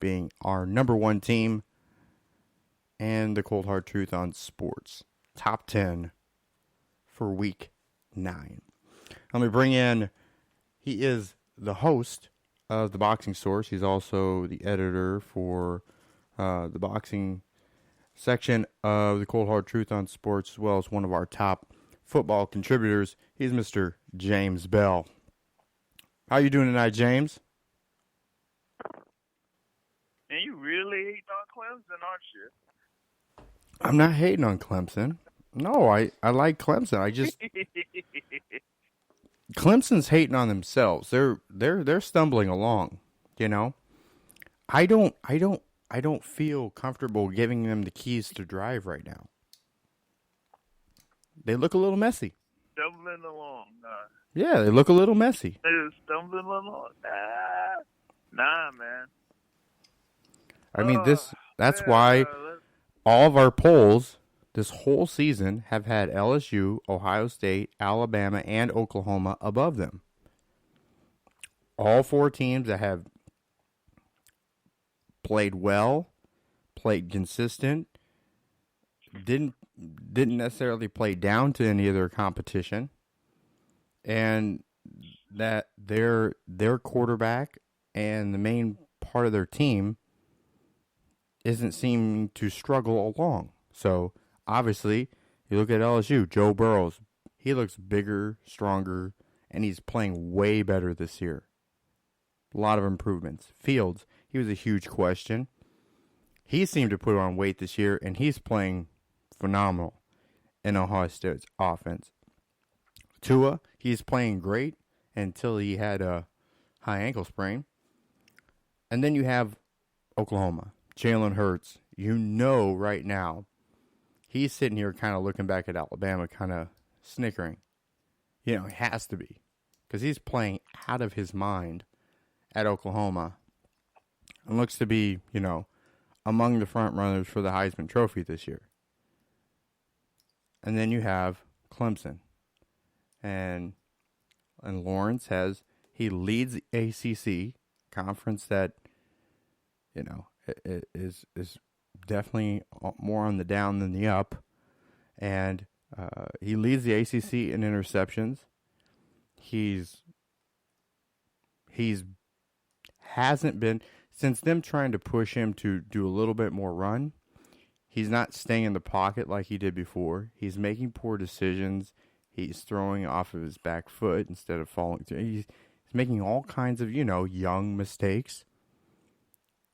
being our number one team, and the cold hard truth on sports. Top 10 for week 9. Let me bring in, he is the host of the Boxing Source. He's also the editor for the boxing section of the Cold Hard Truth on Sports, as well as one of our top football contributors. He's Mr. James Bell. How you doing tonight, James? And you really hating on Clemson, aren't you? I'm not hating on Clemson. No, I like Clemson. I just Clemson's hating on themselves. They're stumbling along, you know. I don't feel comfortable giving them the keys to drive right now. They look a little messy. Stumbling along. Yeah, they look a little messy. They're stumbling along. Nah, man. I mean, that's why all of our polls this whole season have had LSU, Ohio State, Alabama, and Oklahoma above them. All 4 teams that have played well, played consistent, didn't necessarily play down to any of their competition, and that their quarterback and the main part of their team isn't seeming to struggle along. So obviously, you look at LSU, Joe Burrow, he looks bigger, stronger, and he's playing way better this year. A lot of improvements. Fields, he was a huge question. He seemed to put on weight this year, and he's playing phenomenal in Ohio State's offense. Tua, he's playing great until he had a high ankle sprain. And then you have Oklahoma, Jalen Hurts. You know right now, he's sitting here kind of looking back at Alabama, kind of snickering. You know, he has to be, because he's playing out of his mind at Oklahoma and looks to be, you know, among the front runners for the Heisman Trophy this year. And then you have Clemson. And Lawrence he leads the ACC conference that, you know, is definitely more on the down than the up. And he leads the ACC in interceptions. He's hasn't been, since them trying to push him to do a little bit more run, he's not staying in the pocket like he did before. He's making poor decisions. He's throwing off of his back foot instead of falling through. He's making all kinds of, you know, young mistakes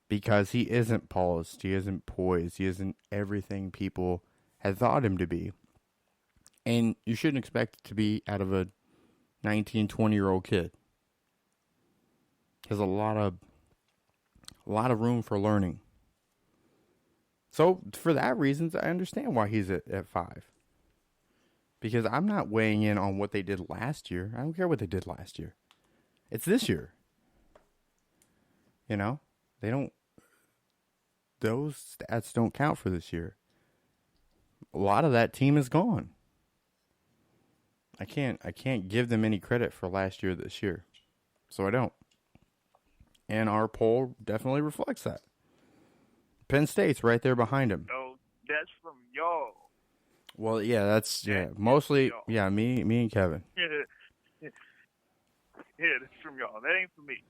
because he isn't polished. He isn't poised. He isn't everything people had thought him to be. And you shouldn't expect it to be out of a 19, 20-year-old kid. There's a lot of room for learning. So for that reason, I understand why he's at 5. Because I'm not weighing in on what they did last year. I don't care what they did last year. It's this year. You know, those stats don't count for this year. A lot of that team is gone. I can't give them any credit for last year this year. So I don't. And our poll definitely reflects that. Penn State's right there behind him. No, that's from y'all. Well, yeah, mostly, yeah, me and Kevin. Yeah, that's from y'all. That ain't for me.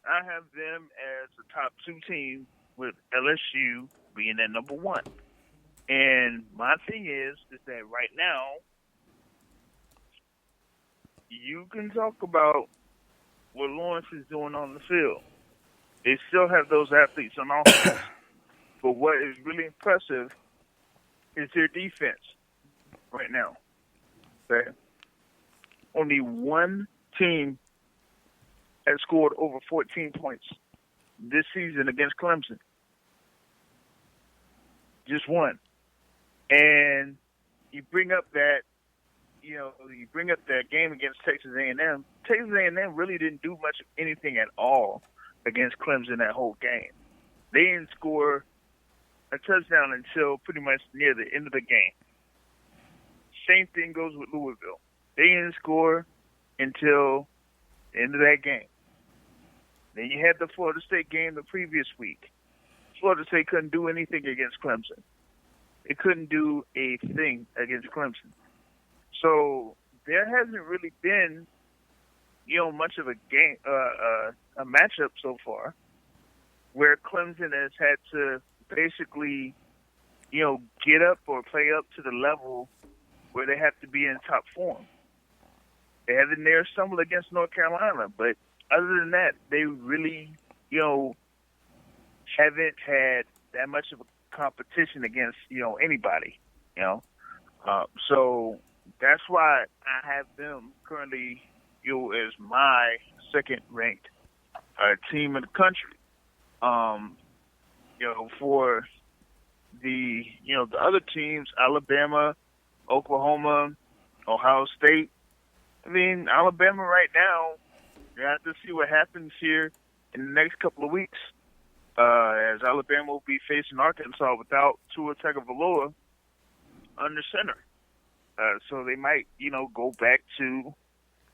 I have them as the top 2 team, with LSU being at number 1. And my thing is that right now, you can talk about what Lawrence is doing on the field. They still have those athletes on offense. But what is really impressive is their defense right now. Okay? Only one team has scored over 14 points this season against Clemson. Just one. And you bring up that, game against Texas A&M. Texas A&M really didn't do much of anything at all against Clemson that whole game. They didn't score a touchdown until pretty much near the end of the game. Same thing goes with Louisville. They didn't score until the end of that game. Then you had the Florida State game the previous week. Florida State couldn't do anything against Clemson. They couldn't do a thing against Clemson. So there hasn't really been, much of a game, a matchup so far where Clemson has had to basically, get up or play up to the level where they have to be in top form. They had a near stumble against North Carolina, but other than that, they really, haven't had that much of a competition against, anybody, So that's why I have them currently, as my second-ranked team in the country. For the, the other teams, Alabama, Oklahoma, Ohio State. I mean, Alabama right now, you have to see what happens here in the next couple of weeks. As Alabama will be facing Arkansas without Tua Tagovailoa under center. So they might, go back to,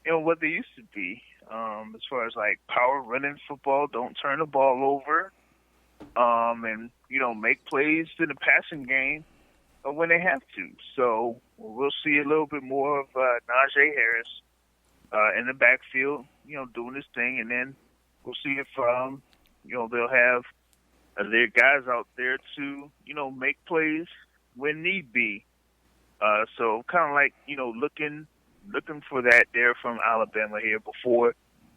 what they used to be, as far as like power running football, don't turn the ball over, and, make plays in the passing game when they have to. So we'll see a little bit more of Najee Harris in the backfield, doing his thing, and then we'll see if, they'll have their guys out there to, make plays when need be. So kind of like, looking for that there from Alabama here before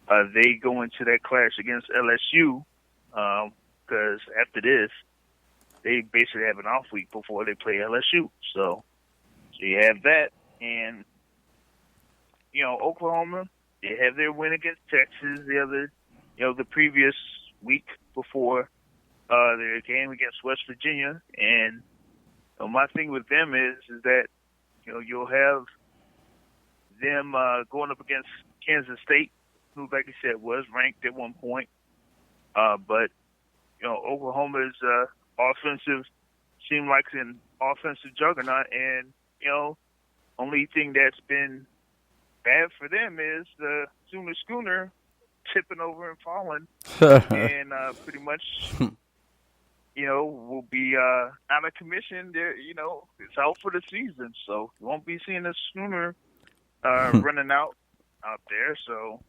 they go into that clash against LSU, because after this, they basically have an off week before they play LSU. So you have that. And, Oklahoma, they have their win against Texas the previous week before their game against West Virginia. And my thing with them is that, you'll have them going up against Kansas State, who, like I said, was ranked at one point. But, Oklahoma's offensive seemed like an offensive juggernaut. And, only thing that's been bad for them is the Sooner Schooner tipping over and falling. And pretty much, will be out of commission. There, it's out for the season. So you won't be seeing the Schooner running out there. So,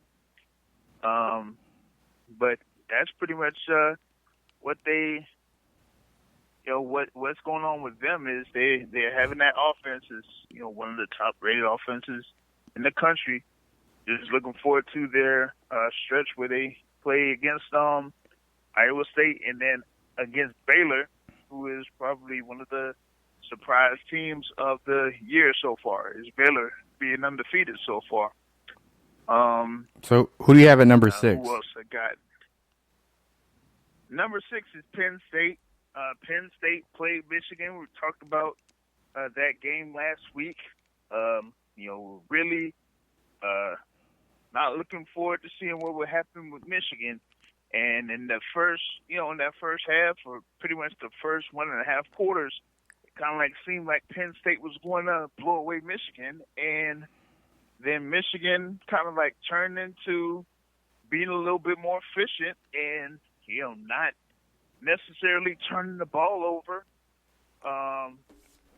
but that's pretty much what they, what's going on with them is they're having that offense is, one of the top rated offenses in the country. Just looking forward to their stretch where they play against Iowa State and then against Baylor, who is probably one of the surprise teams of the year so far. Is Baylor being undefeated so far? So who do you have at number 6? Who else I got? Number 6 is Penn State. Penn State played Michigan. We talked about that game last week. Really not looking forward to seeing what would happen with Michigan. And in the first, in that first half, or pretty much the first 1.5 quarters, it kind of like seemed like Penn State was going to blow away Michigan. And then Michigan kind of like turned into being a little bit more efficient and, not necessarily turning the ball over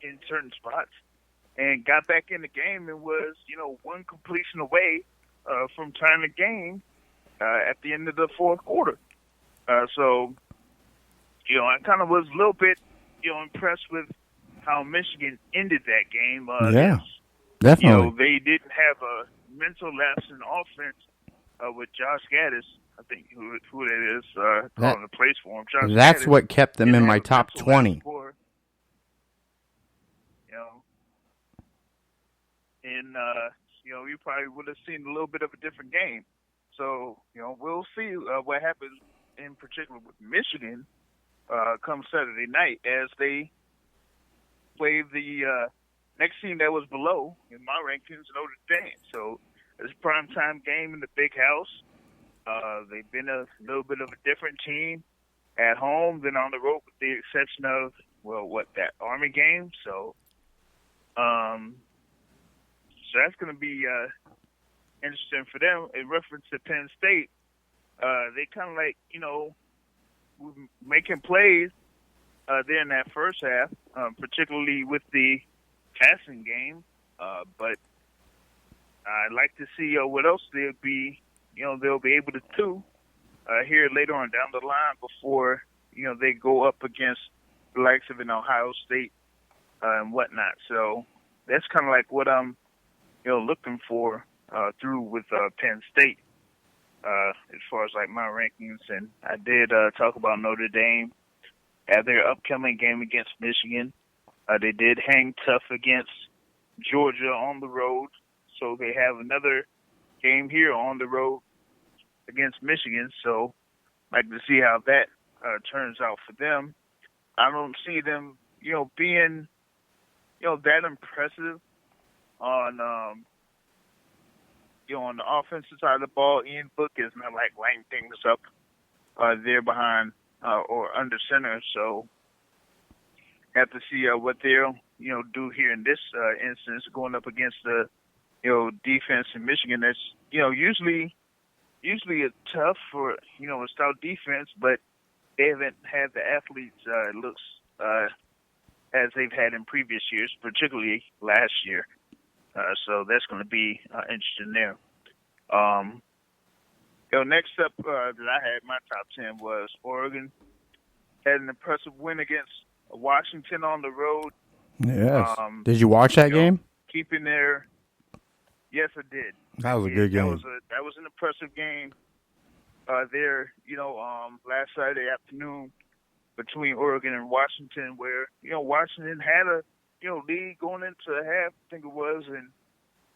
in certain spots, and got back in the game and was, one completion away from tying the game at the end of the fourth quarter. So, I kind of was a little bit, impressed with how Michigan ended that game. Yeah, definitely. They didn't have a mental lapse in offense with Josh Gaddis. I think who that is calling the plays for him. Josh that's Gaddis, what kept them in my top 20. And, you probably would have seen a little bit of a different game. So, we'll see what happens in particular with Michigan come Saturday night as they play the next team that was below in my rankings, Notre Dame. So it's a primetime game in the big house. They've been a little bit of a different team at home than on the road with the exception of, that Army game. So, so that's going to be interesting for them. In reference to Penn State, they kind of like, making plays there in that first half, particularly with the passing game. But I'd like to see what else they'll be able to do here later on down the line before, they go up against the likes of an Ohio State and whatnot. So that's kind of like what I'm, looking for through with Penn State as far as like my rankings. And I did talk about Notre Dame at their upcoming game against Michigan. They did hang tough against Georgia on the road, so they have another game here on the road against Michigan. So I'd like to see how that turns out for them. I don't see them, being, that impressive on, on the offensive side of the ball. Ian Book is not like lighting things up there behind or under center. So have to see what they'll, do here in this instance, going up against the, defense in Michigan. That's, usually it's tough for, a stout defense, but they haven't had the athletes, it looks, as they've had in previous years, particularly last year. So that's going to be interesting there. Next up that I had my top 10 was Oregon. Had an impressive win against Washington on the road. Yes. Did you watch that game? Keeping their... Yes, I did. That was a good game. That was an impressive game there, last Saturday afternoon between Oregon and Washington, where, Washington had a, lead going into the half, I think it was, and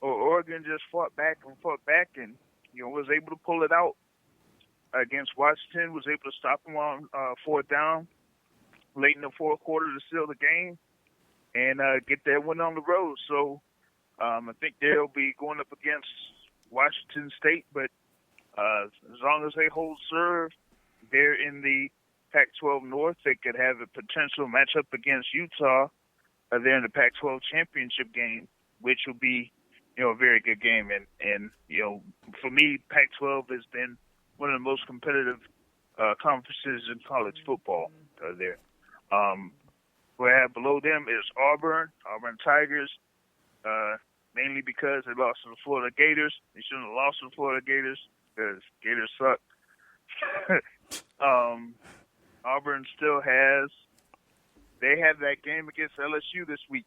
Oregon just fought back and, was able to pull it out against Washington, was able to stop them on fourth down late in the fourth quarter to seal the game and get that win on the road. So I think they'll be going up against Washington State, but as long as they hold serve, they're in the Pac-12 North. They could have a potential matchup against Utah. They're in the Pac-12 championship game, which will be, a very good game. And for me, Pac-12 has been one of the most competitive conferences in college football there. What I have below them is Auburn Tigers, mainly because they lost to the Florida Gators. They shouldn't have lost to the Florida Gators because Gators suck. Auburn still they have that game against LSU this week.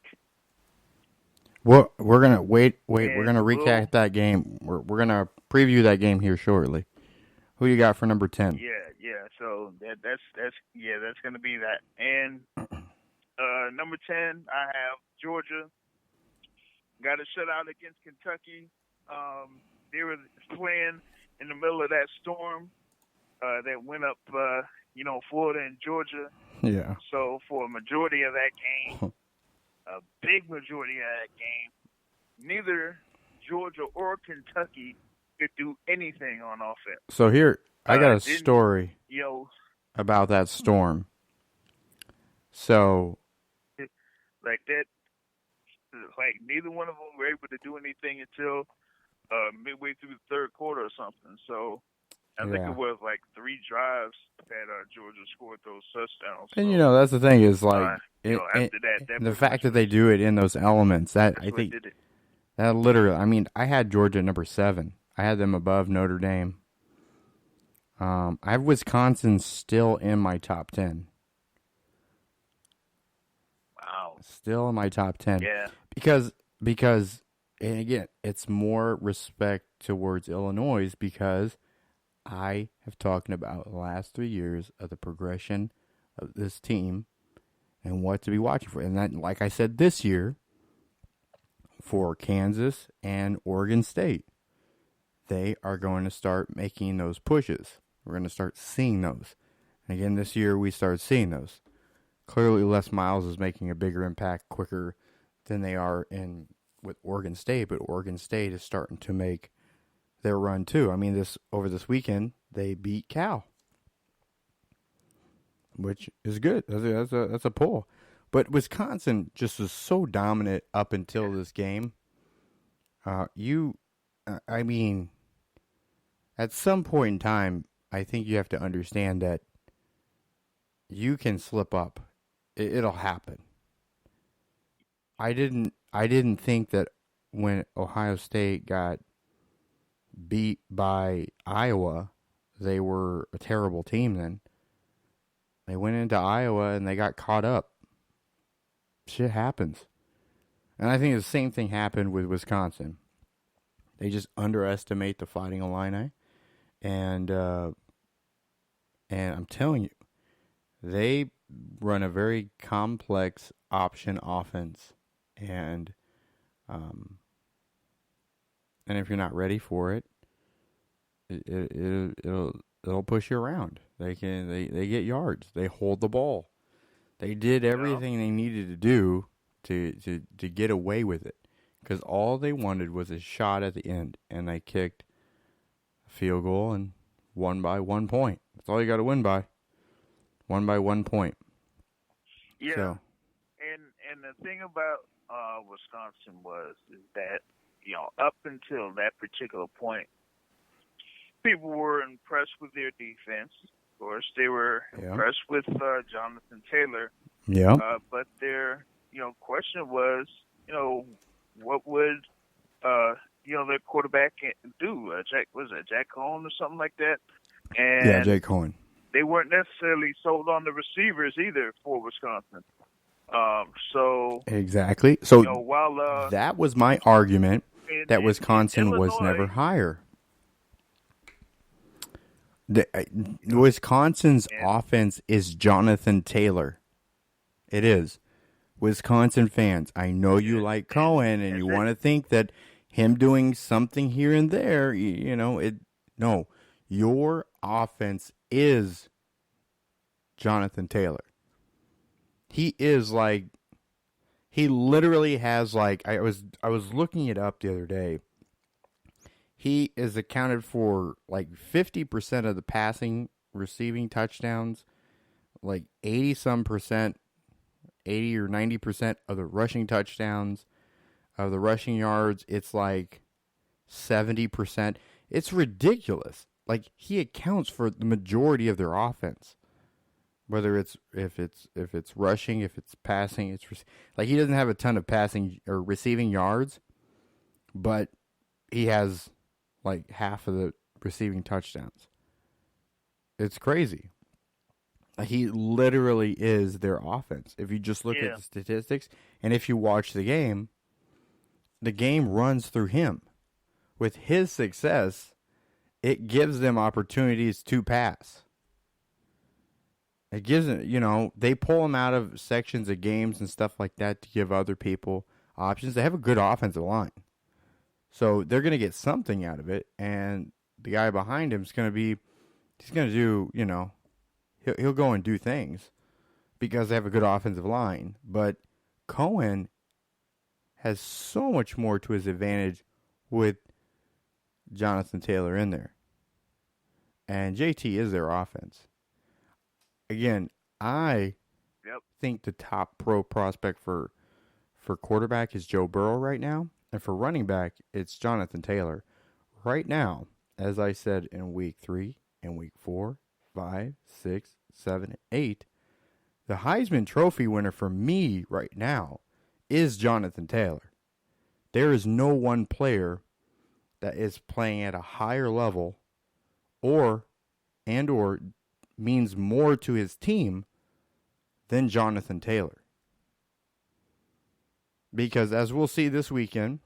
Well, we're gonna wait. We're gonna recap that game. We're gonna preview that game here shortly. Who you got for number 10? Yeah. So that's gonna be that. And number 10, I have Georgia. Got a shutout against Kentucky. They were playing in the middle of that storm that went up, Florida and Georgia. Yeah. So for a majority of that game, a big majority of that game, neither Georgia or Kentucky could do anything on offense. So here, I got a story about that storm. So, like that, like neither one of them were able to do anything until midway through the third quarter or something. So I think it was like 3 drives that Georgia scored those touchdowns. And that's the thing is like after that the fact that they do it in those elements, that I think that literally. I mean, I had Georgia at number 7. I had them above Notre Dame. I have Wisconsin still in my top 10. Wow. Still in my top 10. Yeah. Because and again, it's more respect towards Illinois because I have talked about the last 3 years of the progression of this team and what to be watching for. And that, like I said, this year for Kansas and Oregon State, they are going to start making those pushes. We're going to start seeing those. And again, this year we started seeing those. Clearly, Les Miles is making a bigger impact quicker than they are with Oregon State, but Oregon State is starting to make their run too. I mean, over this weekend they beat Cal, which is good. That's a pull. But Wisconsin just was so dominant up until this game. I mean, at some point in time, I think you have to understand that you can slip up. It'll happen. I didn't think that when Ohio State got beat by Iowa, they were a terrible team then. They went into Iowa and they got caught up. Shit happens. And I think the same thing happened with Wisconsin. They just underestimate the Fighting Illini. And I'm telling you, they run a very complex option offense. And if you're not ready for it, it'll push you around. They get yards. They hold the ball. They did everything they needed to do to get away with it, because all they wanted was a shot at the end, and they kicked a field goal and won by 1 point. That's all you got to win by. Won by 1 point. Yeah. So. And the thing about Wisconsin is that, up until that particular point, people were impressed with their defense. Of course, they were impressed with Jonathan Taylor. Yeah. But their, question was, what would, their quarterback do? Jack Cohen or something like that? And yeah, Jake Cohen. They weren't necessarily sold on the receivers either for Wisconsin. So exactly. So while that was my argument that Wisconsin was never higher. Wisconsin's offense is Jonathan Taylor. It is. Wisconsin fans, I know you like Cohen and you want to think that him doing something here and there, no. Your offense is Jonathan Taylor. He is he literally has I was looking it up the other day. He is accounted for 50% of the passing, receiving touchdowns, 80% or 90% of the rushing touchdowns, of the rushing yards. It's 70%. It's ridiculous. He accounts for the majority of their offense. Whether if it's rushing, if it's passing, he doesn't have a ton of passing or receiving yards, but he has half of the receiving touchdowns. It's crazy. He literally is their offense. If you just look at the statistics, and if you watch the game runs through him. With his success, it gives them opportunities to pass. It gives them, they pull them out of sections of games and stuff like that to give other people options. They have a good offensive line. So they're going to get something out of it, and the guy behind him is going to do, he'll go and do things because they have a good offensive line. But Cohen has so much more to his advantage with Jonathan Taylor in there. And JT is their offense. Again, I think the top pro prospect for quarterback is Joe Burrow right now. And for running back, it's Jonathan Taylor. Right now, as I said in week 3 and week 4, 5, 6, 7, 8, the Heisman Trophy winner for me right now is Jonathan Taylor. There is no one player that is playing at a higher level or means more to his team than Jonathan Taylor. Because as we'll see this weekend,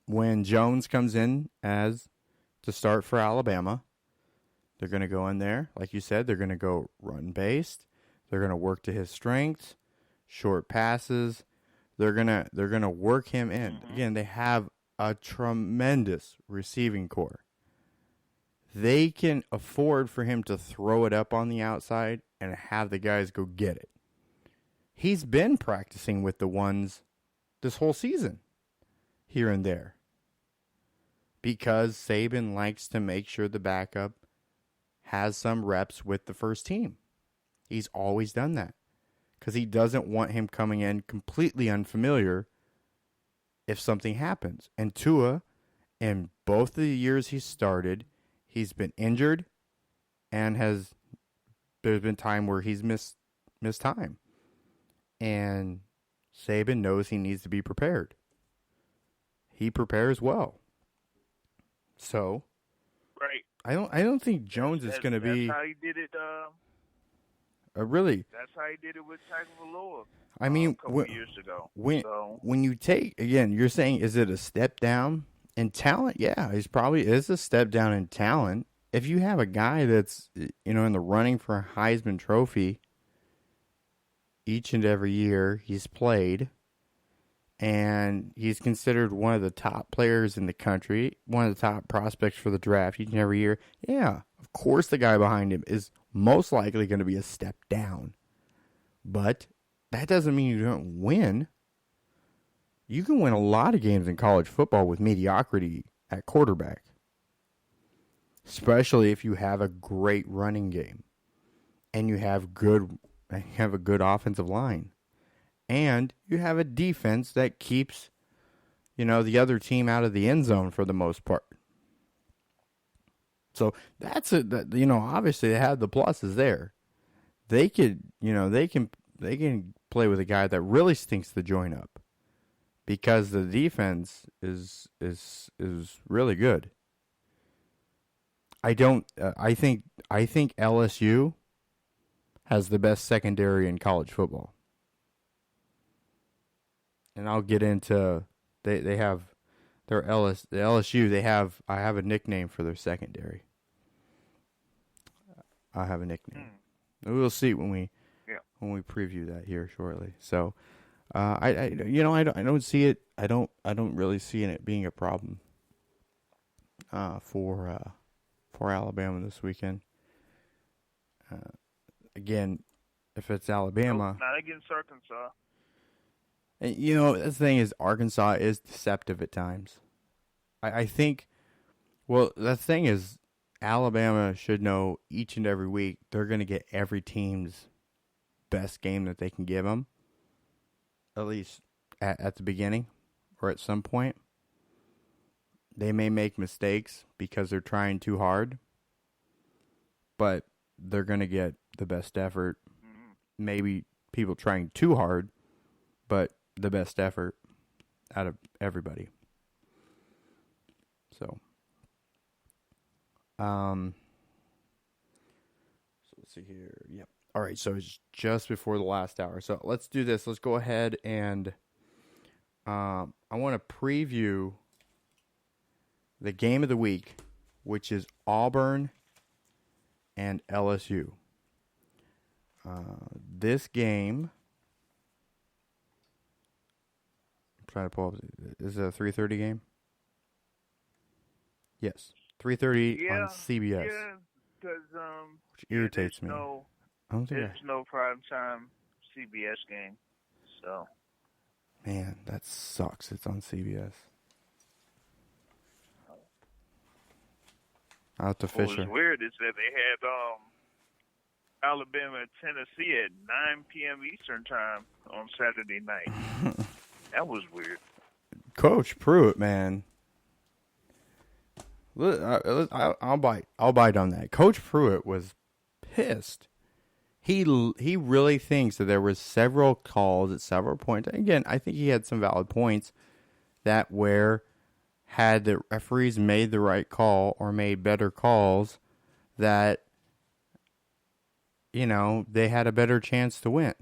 when Jones comes in to start for Alabama, they're going to go in there, like you said, they're going to go run-based. They're going to work to his strengths, short passes. They're going to work him in. Mm-hmm. Again, they have a tremendous receiving core. They can afford for him to throw it up on the outside and have the guys go get it. He's been practicing with the ones this whole season, here and there, because Saban likes to make sure the backup has some reps with the first team. He's always done that because he doesn't want him coming in completely unfamiliar if something happens. And Tua, in both of the years he started, he's been injured and there's been time where he's missed time. And Saban knows he needs to be prepared. He prepares well. So, right. I don't think Jones is going to be. That's how he did it. Really. That's how he did it with Tagovailoa. I mean, a couple years ago. When you take, again, you're saying, is it a step down in talent? Yeah, he's probably is a step down in talent. If you have a guy that's, in the running for a Heisman Trophy each and every year he's played, and he's considered one of the top players in the country, one of the top prospects for the draft each and every year, yeah, of course the guy behind him is most likely going to be a step down. But that doesn't mean you don't win. You can win a lot of games in college football with mediocrity at quarterback, especially if you have a great running game and you have a good offensive line, and you have a defense that keeps, the other team out of the end zone for the most part. So that's it. Obviously they have the pluses there. They could, they can play with a guy that really stinks the joint up, because the defense is really good. I think LSU has the best secondary in college football. And I'll get into they have their LSU. I have a nickname for their secondary. I have a nickname. We'll see when we preview that here shortly. So, I don't see it. I don't really see it being a problem for Alabama this weekend. Again, if it's Alabama, not against Arkansas. And, the thing is, Arkansas is deceptive at times. I think, well, the thing is, Alabama should know each and every week they're going to get every team's best game that they can give them, at least at the beginning or at some point. They may make mistakes because they're trying too hard, but they're going to get the best effort. Maybe people trying too hard, but the best effort out of everybody. So, let's see here. Yep. All right. So it's just before the last hour. So let's do this. Let's go ahead and I want to preview the game of the week, which is Auburn and LSU. This game, I'm trying to pull up. Is it a 3:30 game? Yes, 3:30 on CBS. Yeah, because which irritates me. There's no prime time CBS game, so. Man, that sucks. It's on CBS. Out to Fisher. What was weird is that they had Alabama and Tennessee at 9 p.m. Eastern time on Saturday night. That was weird. Coach Pruitt, man. I'll bite on that. Coach Pruitt was pissed. He really thinks that there was several calls at several points. Again, I think he had some valid points that where had the referees made the right call or made better calls, that they had a better chance to win.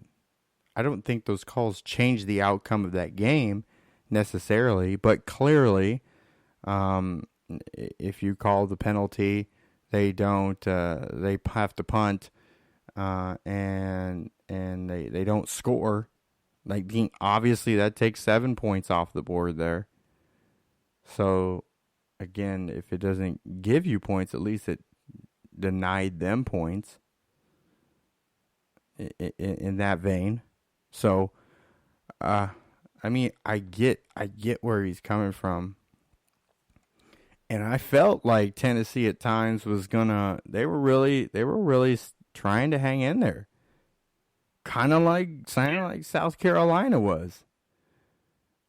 I don't think those calls changed the outcome of that game necessarily, but clearly, if you call the penalty, they don't. They have to punt, and they don't score. Like, obviously, that takes 7 points off the board there. So, again, if it doesn't give you points, at least it denied them points. In that vein, so I mean, I get where he's coming from, and I felt like Tennessee at times was gonna. They were really trying to hang in there, kind of like South Carolina was.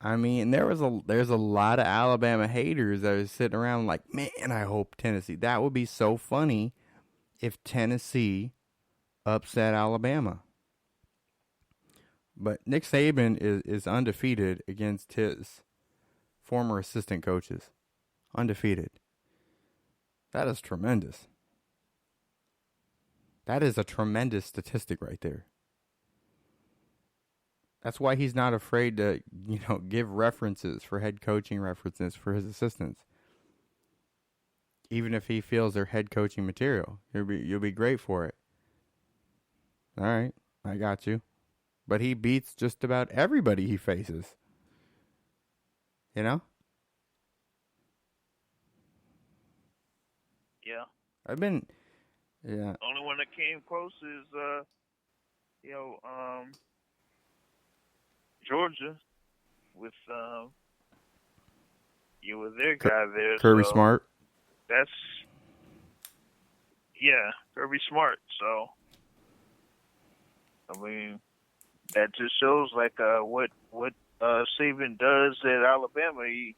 I mean, there's a lot of Alabama haters that are sitting around like, man, I hope Tennessee. That would be so funny if Tennessee upset Alabama. But Nick Saban is undefeated against his former assistant coaches. Undefeated. That is tremendous. That is a tremendous statistic right there. That's why he's not afraid to, give references for head coaching references for his assistants. Even if he feels they're head coaching material. You'll be great for it. All right, I got you. But he beats just about everybody he faces. You know? Yeah. Yeah. Only one that came close is, Georgia with, with their guy there. Kirby so Smart. That's, Kirby Smart. So, I mean, that just shows like what Saban does at Alabama. He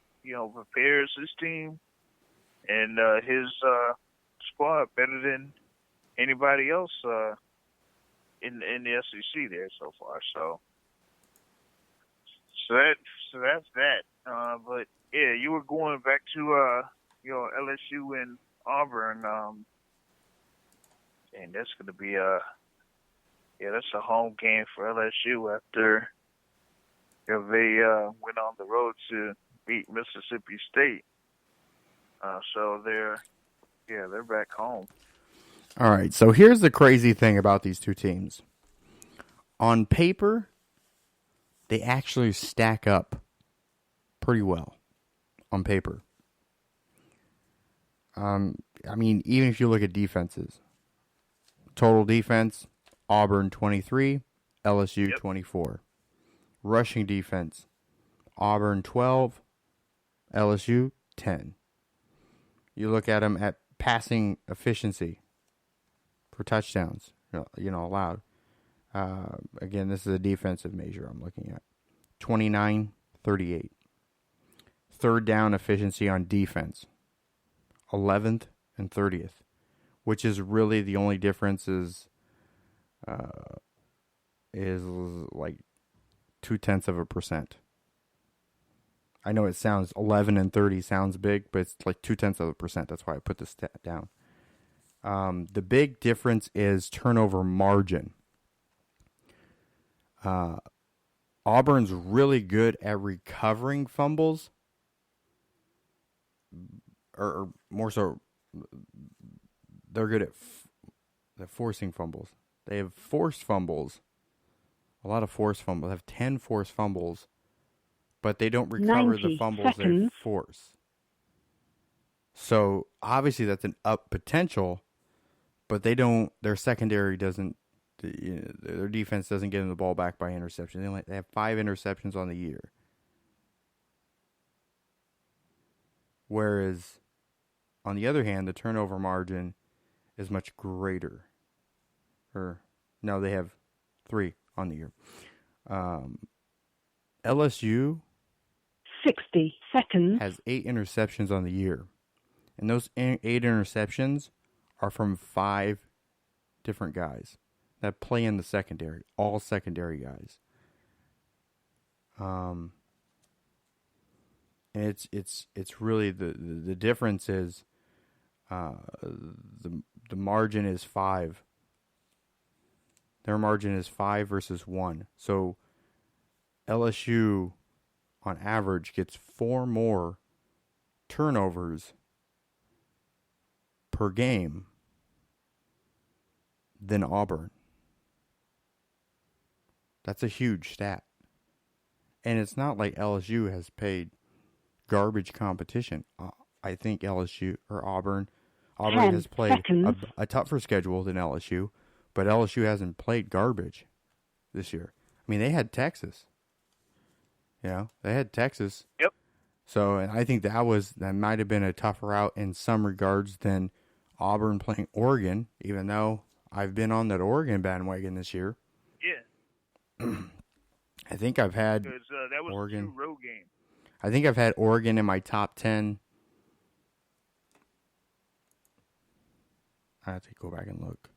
prepares his team and his squad better than anybody else in the SEC there so far. So that's that. But yeah, you were going back to LSU and Auburn, and that's going to be that's a home game for LSU after they went on the road to beat Mississippi State. So they're back home. All right, so here's the crazy thing about these two teams. On paper, they actually stack up pretty well on paper. I mean, even if you look at defenses, total defense, Auburn 23, LSU 24. Rushing defense, Auburn 12, LSU 10. You look at them at passing efficiency for touchdowns, allowed. Again, this is a defensive measure I'm looking at. 29-38. Third down efficiency on defense, 11th and 30th, which is really the only difference is like 0.2%. I know it sounds 11 and 30 sounds big, but it's like 0.2%. That's why I put this stat down. The big difference is turnover margin. Auburn's really good at recovering fumbles, or more so, they're good at forcing fumbles. They have forced fumbles, a lot of forced fumbles. They have 10 forced fumbles, but they don't recover the fumbles they force. So obviously that's an up potential, but their secondary doesn't. Their defense doesn't get them the ball back by interception. They have 5 interceptions on the year. Whereas, on the other hand, the turnover margin is much greater. They have 3 on the year. LSU 60 seconds has 8 interceptions on the year. And those 8 interceptions are from 5 different guys that play in the secondary, all secondary guys. And it's really the difference is the margin is 5. Their margin is 5 versus 1. So LSU on average gets 4 more turnovers per game than Auburn. That's a huge stat. And it's not like LSU has played garbage competition. I think LSU or Auburn has played a tougher schedule than LSU, but LSU hasn't played garbage this year. I mean, they had Texas. They had Texas. Yep. So, and I think that might have been a tougher route in some regards than Auburn playing Oregon, even though I've been on that Oregon bandwagon this year. Yeah. I think I've had that was Oregon. a true road game. I think I've had Oregon in my top 10 I have to go back and look.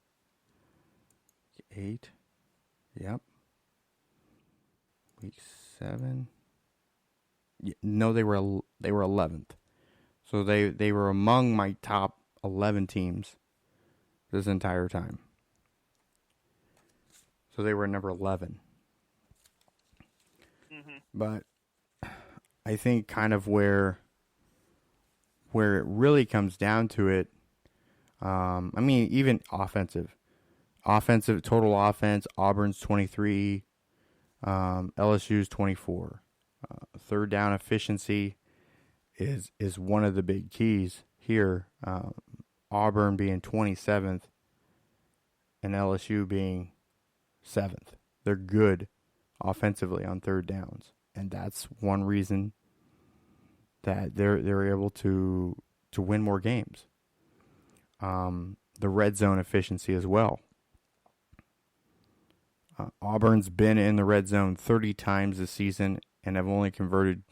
8. Yep. Week 7. No, they were 11th. So they were among my top 11 teams this entire time. So they were number 11. Mm-hmm. But I think kind of where it really comes down to it, I mean, even offensive total offense, Auburn's 23, LSU's 24. Third down efficiency is one of the big keys here. Auburn being 27th and LSU being 7th. They're good offensively on third downs, and that's one reason that they're able to win more games. The red zone efficiency as well. Auburn's been in the red zone 30 times this season and have only converted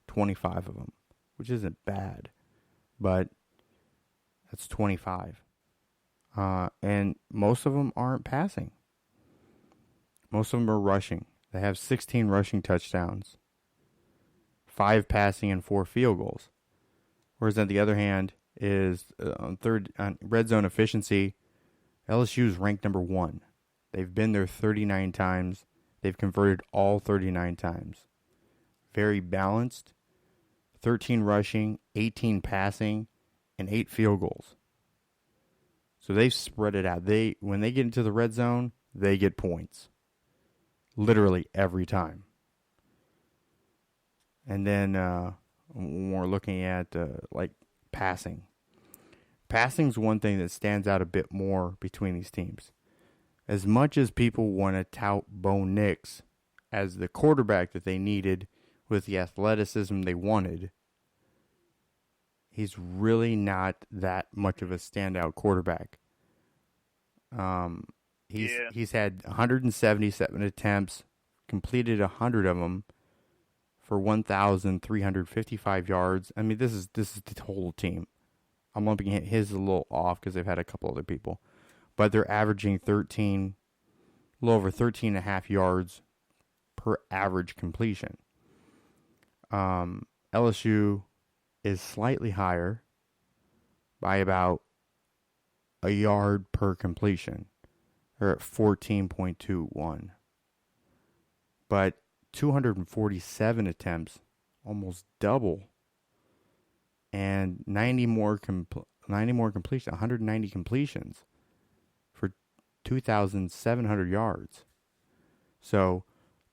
25 of them, which isn't bad, but that's 25. And most of them aren't passing. Most of them are rushing. They have 16 rushing touchdowns, 5 passing, and 4 field goals. Whereas on the other hand is on red zone efficiency, LSU is ranked number 1. They've been there 39 times. They've converted all 39 times. Very balanced. 13 rushing, 18 passing, and 8 field goals. So they've spread it out. When they get into the red zone, they get points. Literally every time. And then when we're looking at like passing. Passing's one thing that stands out a bit more between these teams. As much as people want to tout Bo Nix as the quarterback that they needed with the athleticism they wanted, he's really not that much of a standout quarterback. He's had 177 attempts, completed 100 of them for 1,355 yards. I mean, this is the total team. I'm lumping his a little off because they've had a couple other people. But they're averaging a little over 13.5 yards per average completion. LSU is slightly higher by about a yard per completion. They're at 14.21. But 247 attempts, almost double. And 190 more completions, 190 completions for 2,700 yards. So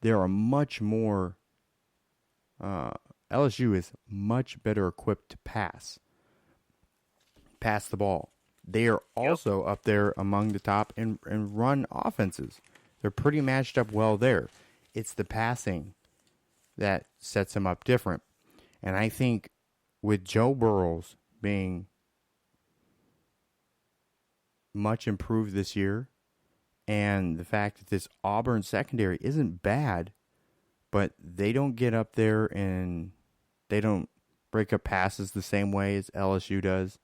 there are much more. LSU is much better equipped to pass the ball. They are also up there among the top in run offenses. They're pretty matched up well there. It's the passing that sets them up different. And I think with Joe Burrows being much improved this year, and the fact that this Auburn secondary isn't bad, but they don't get up there and they don't break up passes the same way as LSU does.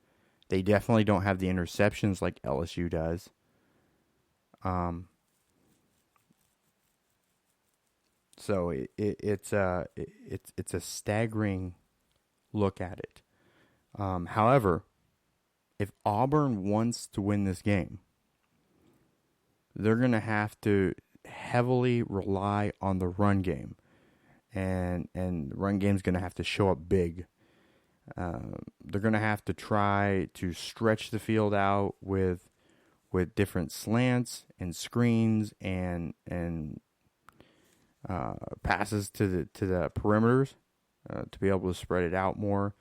They definitely don't have the interceptions like LSU does. So it's a staggering look at it. However, if Auburn wants to win this game, they're going to have to heavily rely on the run game. And the run game's going to have to show up big. They're going to have to try to stretch the field out with different slants and screens and passes to the perimeters to be able to spread it out more.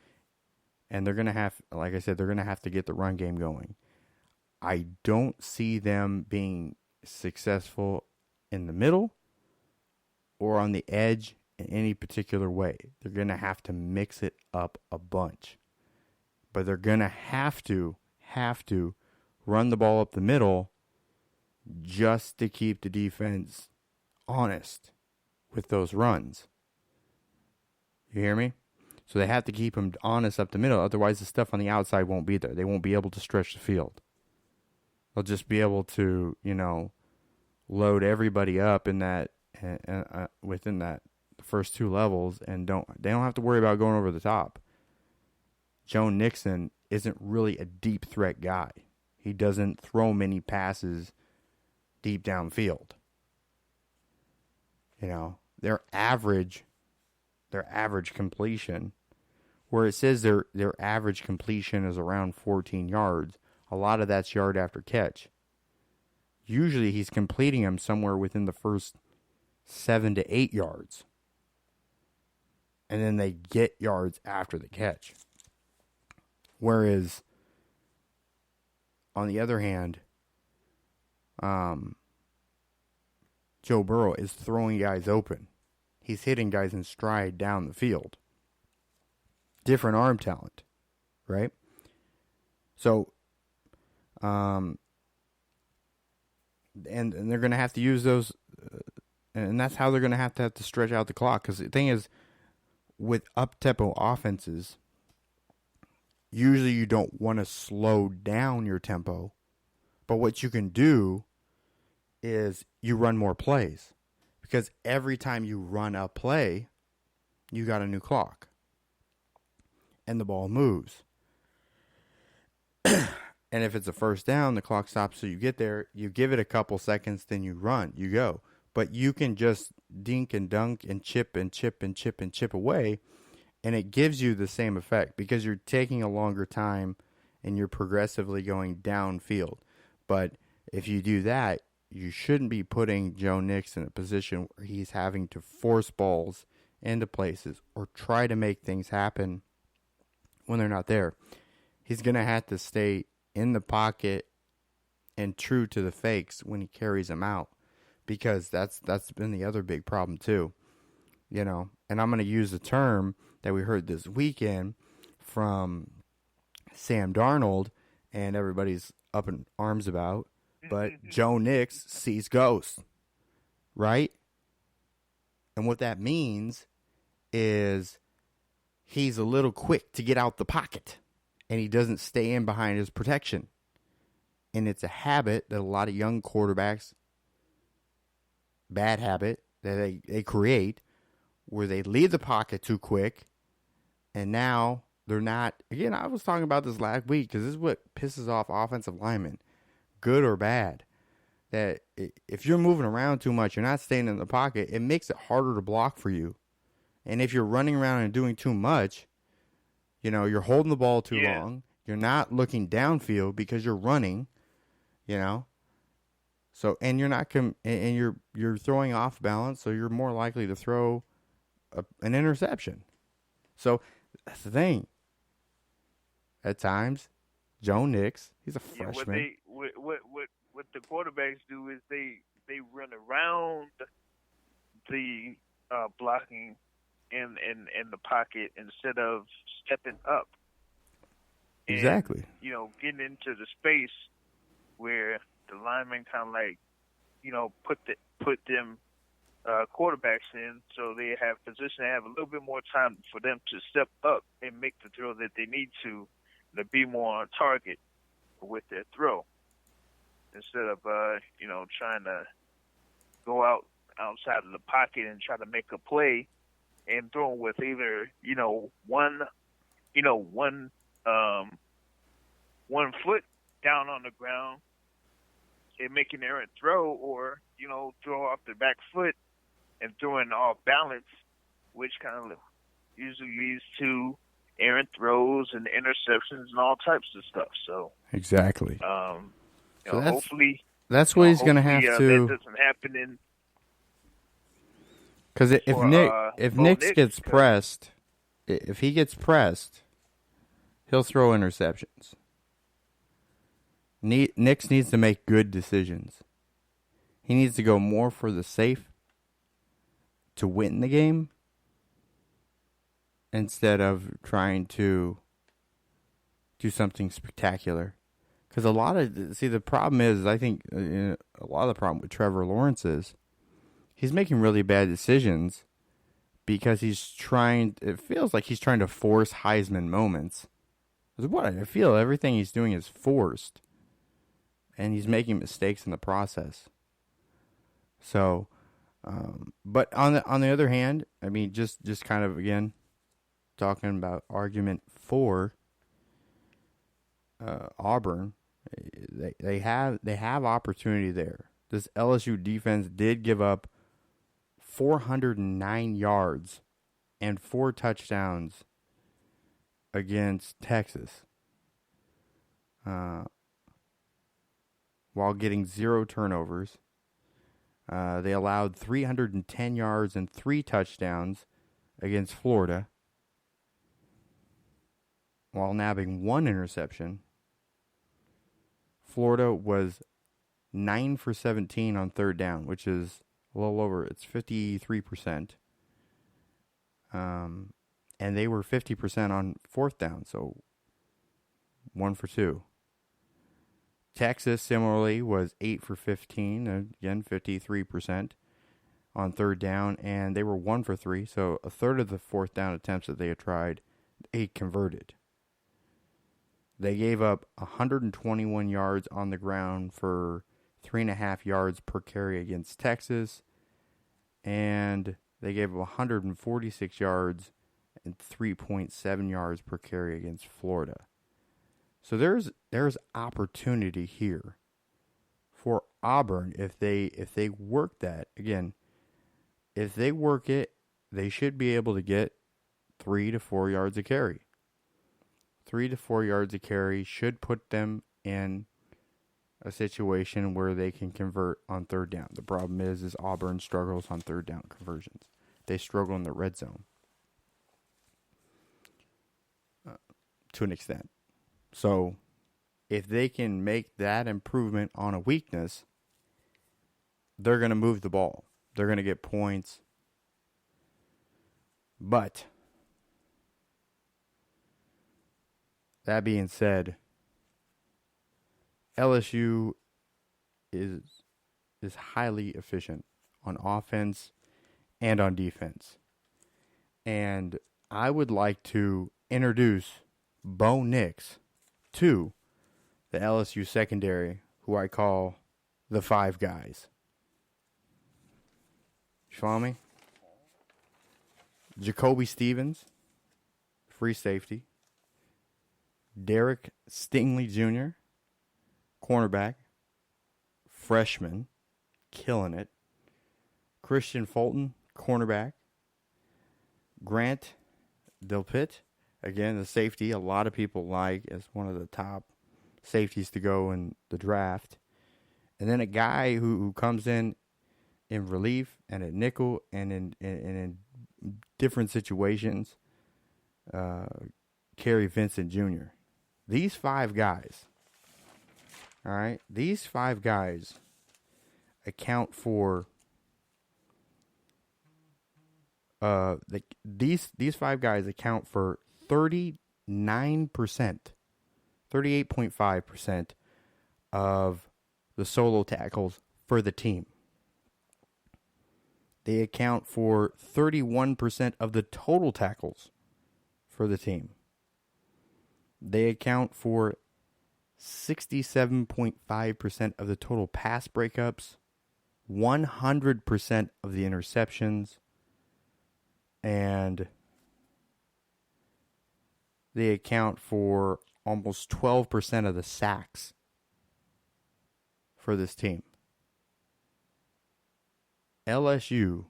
And they're going to have, like I said, they're going to have to get the run game going. I don't see them being successful in the middle or on the edge in any particular way. They're going to have to mix it up a bunch. But they're going to have to run the ball up the middle just to keep the defense honest with those runs. You hear me? So they have to keep them honest up the middle. Otherwise, the stuff on the outside won't be there. They won't be able to stretch the field. They'll just be able to, load everybody up in that within that first two levels, and they don't have to worry about going over the top. Joe Mixon isn't really a deep threat guy. He doesn't throw many passes deep downfield. Their average completion, where it says their average completion is around 14 yards, a lot of that's yard after catch. Usually he's completing them somewhere within the first 7 to 8 yards. And then they get yards after the catch. Whereas, on the other hand, Joe Burrow is throwing guys open. He's hitting guys in stride down the field. Different arm talent, right? So, and they're going to have to use those, and that's how they're going to have to stretch out the clock. Because the thing is, with up-tempo offenses, usually you don't want to slow down your tempo, but what you can do is you run more plays. Because every time you run a play, you got a new clock. And the ball moves. And if it's a first down, the clock stops so you get there. You give it a couple seconds, then you run. You go. But you can just dink and dunk and chip and chip and chip and chip away, and it gives you the same effect because you're taking a longer time and you're progressively going downfield. But if you do that, you shouldn't be putting Joe Nix in a position where he's having to force balls into places or try to make things happen when they're not there. He's going to have to stay in the pocket and true to the fakes when he carries them out, because that's been the other big problem too. And I'm going to use a term that we heard this weekend from Sam Darnold, and everybody's up in arms about, but Joe Nix sees ghosts, right? And what that means is he's a little quick to get out the pocket, and he doesn't stay in behind his protection. And it's a habit that a lot of young quarterbacks, bad habit that they create, where they leave the pocket too quick, and now they're not. Again, I was talking about this last week because this is what pisses off offensive linemen, good or bad. That if you're moving around too much, you're not staying in the pocket, it makes it harder to block for you. And if you're running around and doing too much, you're holding the ball too long. You're not looking downfield because you're running, So, and you're not and you're throwing off balance, so you're more likely to throw an interception. So that's the thing. At times, Joe Nix, he's a freshman. What the quarterbacks do is they run around the blocking in the pocket instead of stepping up. And, exactly. Getting into the space where the linemen kind of like, put them quarterbacks in, so they have position to have a little bit more time for them to step up and make the throw that they need to be more on target with their throw, instead of trying to go outside of the pocket and try to make a play and throw with either one foot down on the ground and making an errant throw, or throw off the back foot and throwing off balance, which kind of usually leads to errant throws and interceptions and all types of stuff. So exactly. So hopefully that's what he's going to have to. That doesn't happen in. Because if Nix gets pressed, if he gets pressed, he'll throw interceptions. Nix needs to make good decisions. He needs to go more for the safe to win the game instead of trying to do something spectacular. Because the problem is, I think a lot of the problem with Trevor Lawrence is he's making really bad decisions because it feels like he's trying to force Heisman moments. That's what I feel. Everything he's doing is forced. and he's making mistakes in the process. So, but on the other hand, I mean, just kind of again talking about argument for Auburn, they have opportunity there. This LSU defense did give up 409 yards and 4 touchdowns against Texas, while getting 0 turnovers. They allowed 310 yards and 3 touchdowns against Florida, while nabbing 1 interception. Florida was 9 for 17 on third down, which is a little over, it's 53%. And they were 50% on fourth down, so 1 for 2. Texas, similarly, was 8 for 15, again, 53% on third down, and they were 1 for 3, so a third of the fourth down attempts that they had tried, they converted. They gave up 121 yards on the ground for 3.5 yards per carry against Texas, and they gave up 146 yards and 3.7 yards per carry against Florida. So there's opportunity here for Auburn if they work that. Again, if they work it, they should be able to get 3 to 4 yards a carry. 3 to 4 yards a carry should put them in a situation where they can convert on third down. The problem is Auburn struggles on third down conversions. They struggle in the red zone to an extent. So if they can make that improvement on a weakness, they're going to move the ball. They're going to get points. But that being said, LSU is highly efficient on offense and on defense. And I would like to introduce Bo Nix to the LSU secondary, who I call the Five Guys. You follow me? Jacoby Stevens, free safety. Derek Stingley Jr., cornerback, freshman, killing it. Christian Fulton, cornerback. Grant Delpit, again, the safety a lot of people like as one of the top safeties to go in the draft. And then a guy who comes in relief and at nickel and in different situations, Kerry Vincent Jr. These 5 guys, all right, these 5 guys account for these 5 guys account for 39%, 38.5% of the solo tackles for the team. They account for 31% of the total tackles for the team. They account for 67.5% of the total pass breakups, 100% of the interceptions, and they account for almost 12% of the sacks for this team. LSU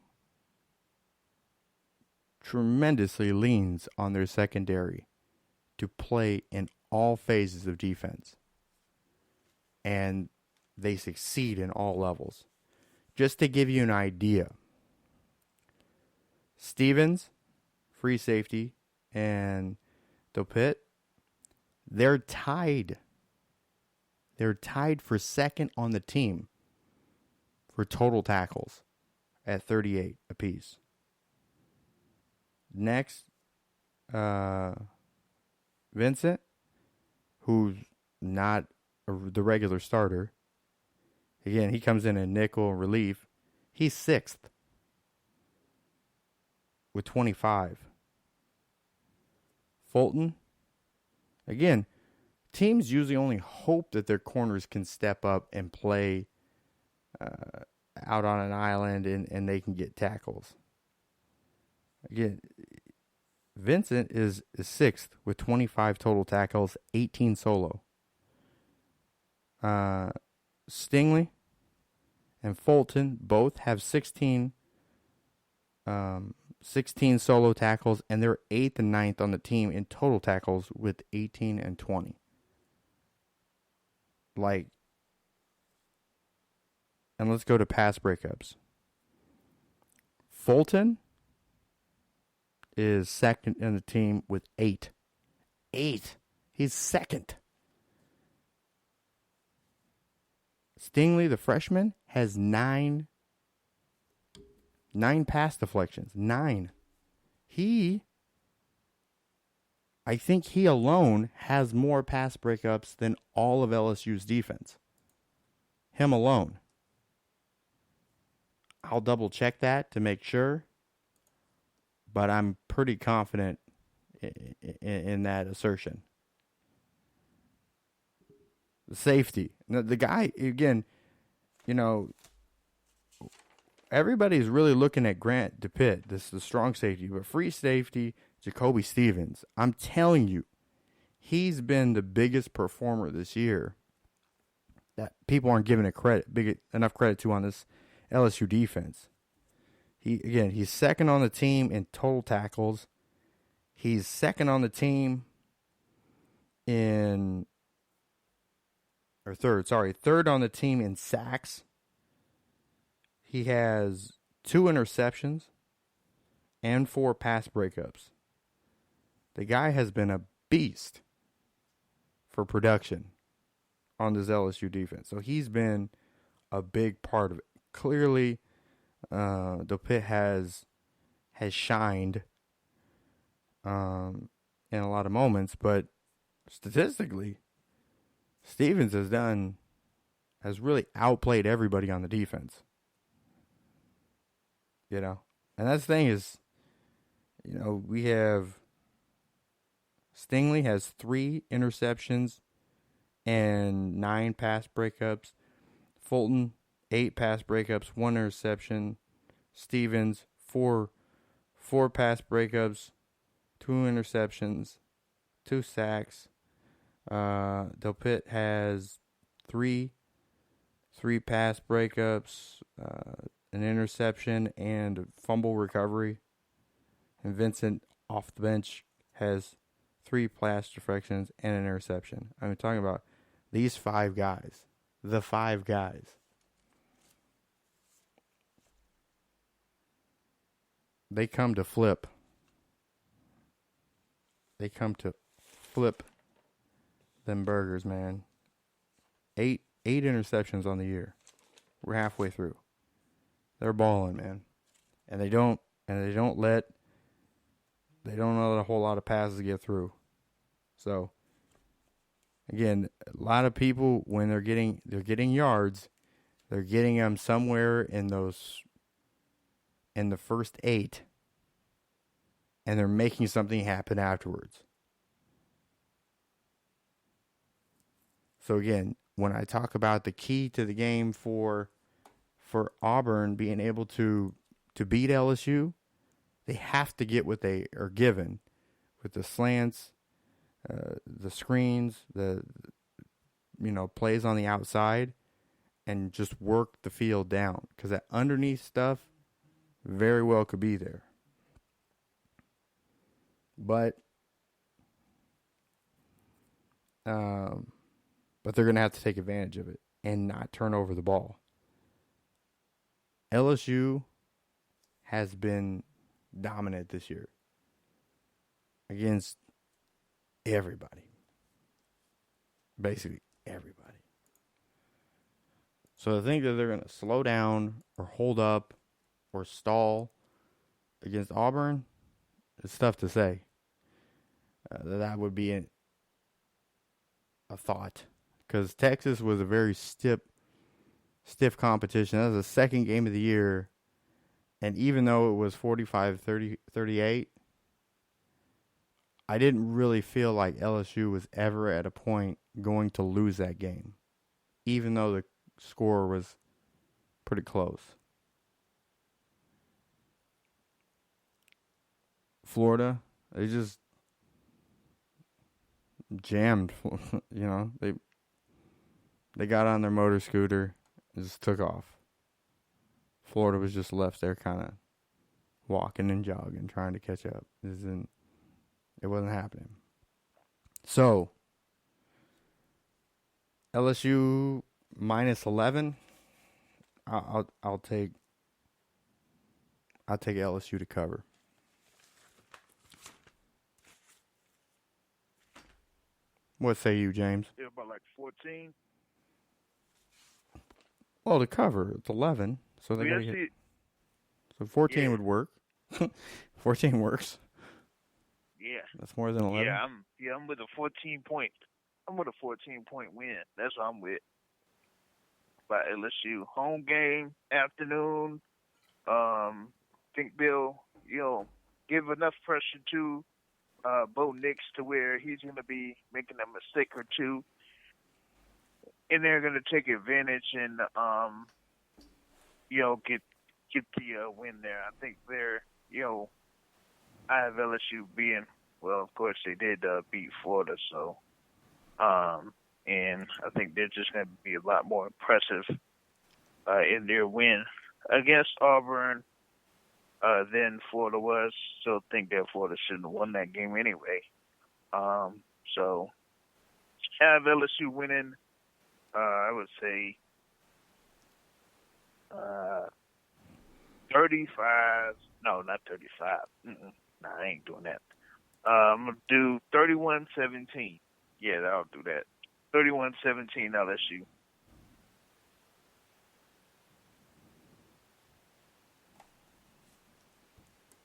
tremendously leans on their secondary to play in all phases of defense. And they succeed in all levels. Just to give you an idea, Stevens, free safety, and Delpit, they're tied. They're tied for second on the team for total tackles at 38 apiece. Next, Vincent, who's not the regular starter. Again, he comes in nickel relief. He's 6th with 25. Fulton, again, teams usually only hope that their corners can step up and play out on an island and they can get tackles. Again, Vincent is sixth with 25 total tackles, 18 solo. Stingley and Fulton both have 16 solo tackles, and they're 8th and 9th on the team in total tackles with 18 and 20. And let's go to pass breakups. Fulton is second in the team with 8. 8. He's second. Stingley, the freshman, has 9 pass deflections. 9. I think he alone has more pass breakups than all of LSU's defense. Him alone. I'll double check that to make sure, but I'm pretty confident in that assertion. The safety. The guy, again, everybody's really looking at Grant DePitt. This is the strong safety, but free safety, Jacoby Stevens. I'm telling you, he's been the biggest performer this year that people aren't giving enough credit to on this LSU defense. He's second on the team in total tackles. He's second on the team third on the team in sacks. He has 2 interceptions and 4 pass breakups. The guy has been a beast for production on this LSU defense. So he's been a big part of it. Clearly, DePitt has shined in a lot of moments, but statistically, Stevens has really outplayed everybody on the defense. And that's the thing is, we have Stingley has 3 interceptions and 9 pass breakups. Fulton, 8 pass breakups, 1 interception. Stevens, 4 pass breakups, 2 interceptions, 2 sacks. DePitt has 3 pass breakups, an interception, and a fumble recovery. And Vincent, off the bench, has 3 pass deflections and an interception. I'm talking about these 5 guys. The 5 guys. They come to flip. They come to flip them burgers, man. 8 interceptions on the year. We're halfway through. They're balling, man. And they don't let a whole lot of passes get through. So again, a lot of people when they're getting yards, they're getting them somewhere in the first 8, and they're making something happen afterwards. So again, when I talk about the key to the game for Auburn being able to beat LSU, they have to get what they are given with the slants, the screens, the plays on the outside, and just work the field down, because that underneath stuff very well could be there. But they're going to have to take advantage of it and not turn over the ball. LSU has been dominant this year against everybody. Basically everybody. So to think that they're going to slow down or hold up or stall against Auburn, it's tough to say. That would be a thought. Because Texas was a very stiff competition. That was the second game of the year. And even though it was 45-38, I didn't really feel like LSU was ever at a point going to lose that game, even though the score was pretty close. Florida, they just jammed. They got on their motor scooter and just took off. Florida was just left there kind of walking and jogging, trying to catch up. It wasn't happening. So, LSU minus 11. I'll take LSU to cover. What say you, James? Yeah, about like 14. Well, to cover, it's 11, so they gotta get. So 14 would work. 14 works. Yeah. That's more than 11. I'm with a 14-point. I'm with a 14-point win. That's what I'm with. By LSU, home game, afternoon. Think they'll give enough pressure to Bo Nix to where he's going to be making a mistake or two, and they're going to take advantage and get the win there. I think I have LSU being, well, of course they did beat Florida, so and I think they're just going to be a lot more impressive in their win against Auburn than Florida was. So I think that Florida shouldn't have won that game anyway. So have LSU winning, I would say 35. No, not 35. Nah, I ain't doing that. I'm going to do 31-17. Yeah, I'll do that. 31-17 LSU.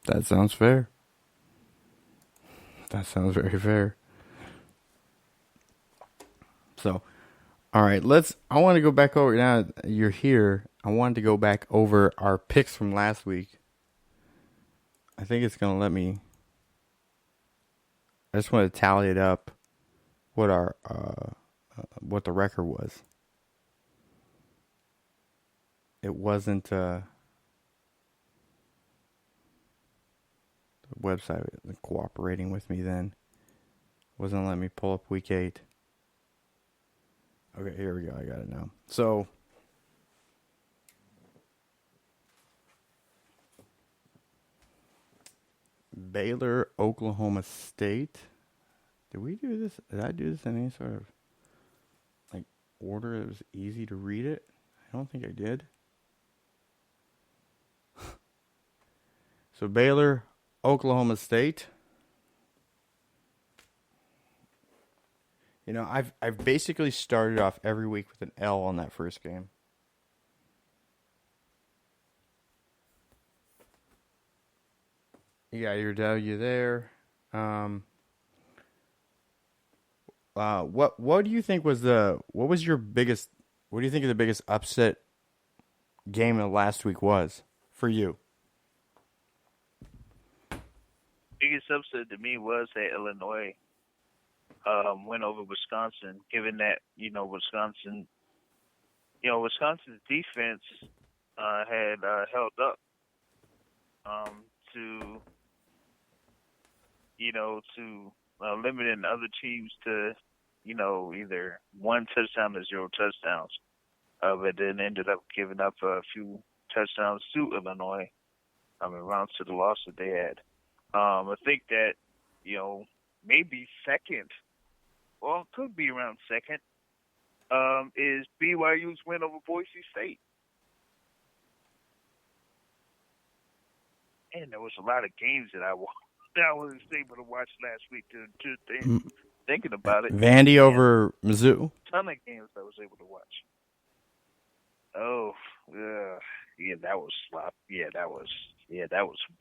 That sounds fair. That sounds very fair. So, all right, I want to go back over, now you're here, I wanted to go back over our picks from last week. I think it's going to let me, I just want to tally it up, what our, what the record was. It wasn't, the website wasn't cooperating with me then. Wasn't letting me pull up week 8. Okay, here we go. I got it now. So, Baylor, Oklahoma State. Did we do this? Did I do this in any sort of like order that was easy to read it? I don't think I did. So Baylor, Oklahoma State. You know, I've basically started off every week with an L on that first game. You got your W there. What do you think was what do you think the biggest upset game of last week was for you? Biggest upset to me was that Illinois went over Wisconsin, given that, Wisconsin's defense had held up to limiting other teams to, either one touchdown or 0 touchdowns. But then ended up giving up a few touchdowns to Illinois around to the loss that they had. I think that, maybe second, well, it could be around second, is BYU's win over Boise State. And there was a lot of games that I wasn't able to watch last week. Thinking about it, Vandy over Mizzou. Ton of games I was able to watch. Oh, yeah, that was slop. Yeah, that was a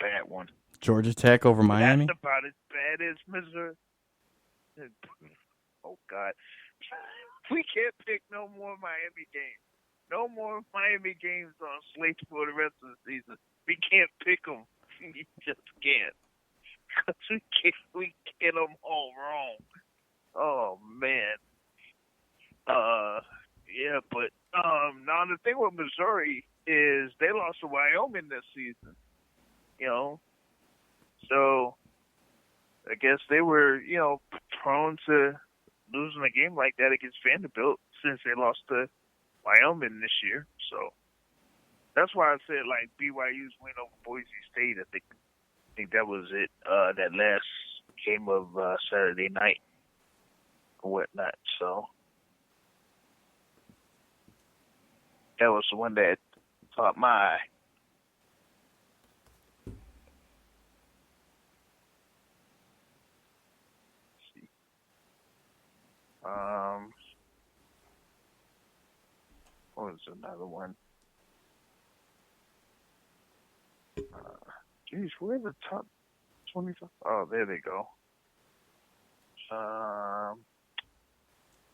bad one. Georgia Tech over Miami. That's about as bad as Missouri. Oh God, we can't pick no more Miami games. No more Miami games on slate for the rest of the season. We can't pick them. We just can't. Cause we get them all wrong. Oh man. Yeah, but now the thing with Missouri is they lost to Wyoming this season. You know, so I guess they were prone to losing a game like that against Vanderbilt since they lost to Wyoming this year. So that's why I said like BYU's win over Boise State. I think that was it. That last game of Saturday night or whatnot. So that was the one that caught my eye. What was another one? Geez, where's the top 25? Oh, there they go.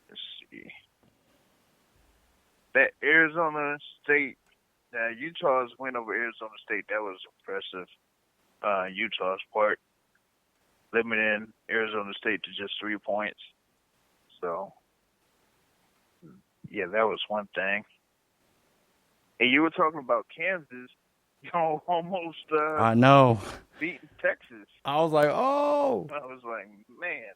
Let's see. That Arizona State, Utah's win over Arizona State, that was impressive. Utah's part, limiting Arizona State to just 3 points. So, yeah, that was one thing. And you were talking about Kansas, almost I know. beating Texas. I was like, oh. I was like, man.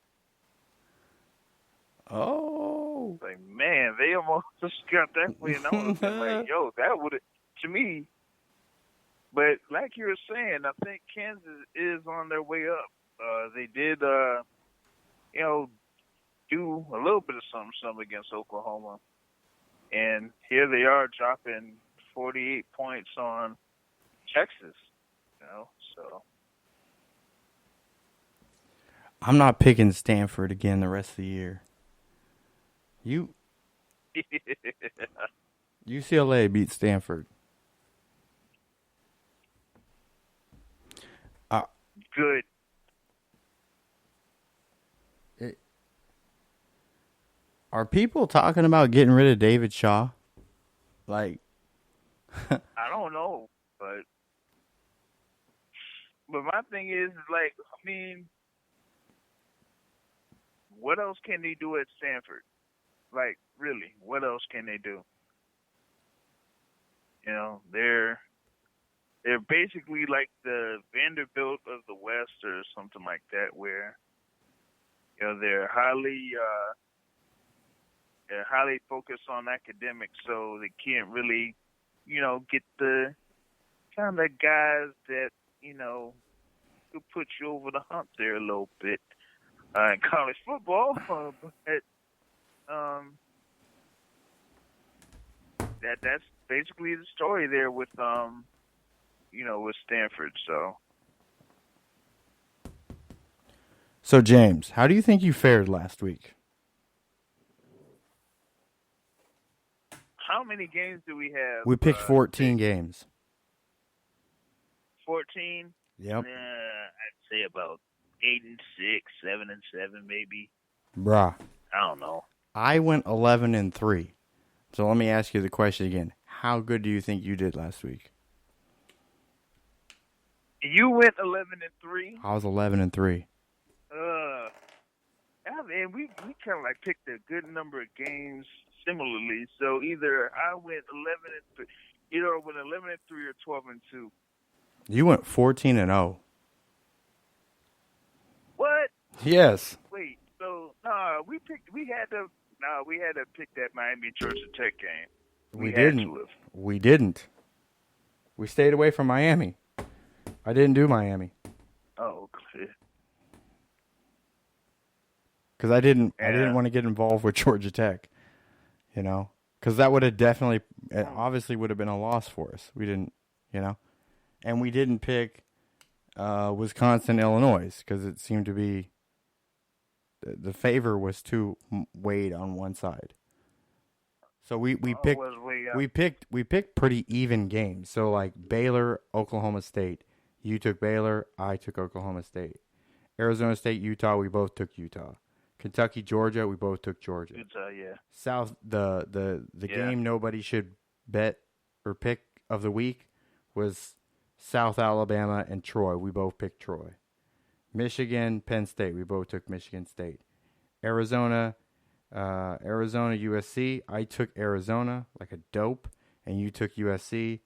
Oh. Like, man, they almost just got that win. I was like, yo, that would have, to me. But like you were saying, I think Kansas is on their way up. They did, do a little bit of something against Oklahoma. And here they are dropping 48 points on Texas, so. I'm not picking Stanford again the rest of the year. UCLA beat Stanford. Good. Are people talking about getting rid of David Shaw? Like, I don't know, but my thing is, like, I mean, what else can they do at Stanford? Like, really, what else can they do? They're basically like the Vanderbilt of the West or something like that, where they're highly focused on academics, so they can't really get the kind of guys that could put you over the hump there a little bit in college football. But that's basically the story there with with Stanford. So James, how do you think you fared last week? How many games do we have? We picked 14 games. 14? Yep. I'd say about 8-6, 7-7, maybe. Bruh. I don't know. I went 11-3. So let me ask you the question again. How good do you think you did last week? You went 11-3? I was 11-3. I mean, we kind of like picked a good number of games similarly. So either I went 11-3, either I went 11-3 or 12-2. You went 14-0. What? Yes. Wait. So we had to pick that Miami Georgia Tech game. We didn't. We stayed away from Miami. I didn't do Miami. Oh, okay. Because I didn't want to get involved with Georgia Tech, because that would have definitely, obviously would have been a loss for us. We didn't, and we didn't pick Wisconsin, Illinois, because it seemed to be the favor was too weighed on one side. So we picked pretty even games. So like Baylor, Oklahoma State, you took Baylor, I took Oklahoma State. Arizona State, Utah, we both took Utah. Kentucky, Georgia, we both took Georgia. Utah, yeah. South, the game nobody should bet or pick of the week was South Alabama and Troy. We both picked Troy. Michigan, Penn State, we both took Michigan State. Arizona, Arizona, USC. I took Arizona like a dope, and you took USC.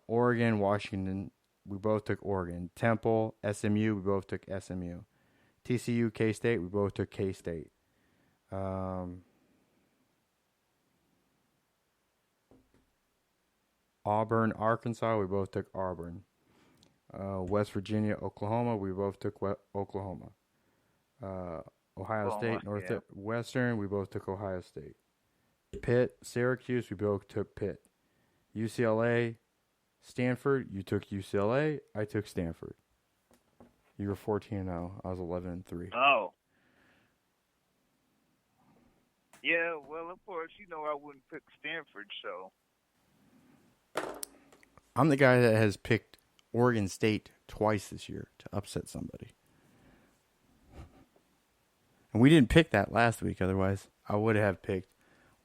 Oregon, Washington. We both took Oregon. Temple, SMU. We both took SMU. TCU, K-State. We both took K-State. Auburn, Arkansas. We both took Auburn. West Virginia, Oklahoma. We both took Oklahoma. Ohio State, Northwestern. We both took Ohio State. Pitt, Syracuse. We both took Pitt. UCLA, Stanford. You took UCLA. I took Stanford. You were 14-0. I was 11-3. Oh. Yeah, well, of course, I wouldn't pick Stanford, so. I'm the guy that has picked Oregon State twice this year to upset somebody. And we didn't pick that last week. Otherwise, I would have picked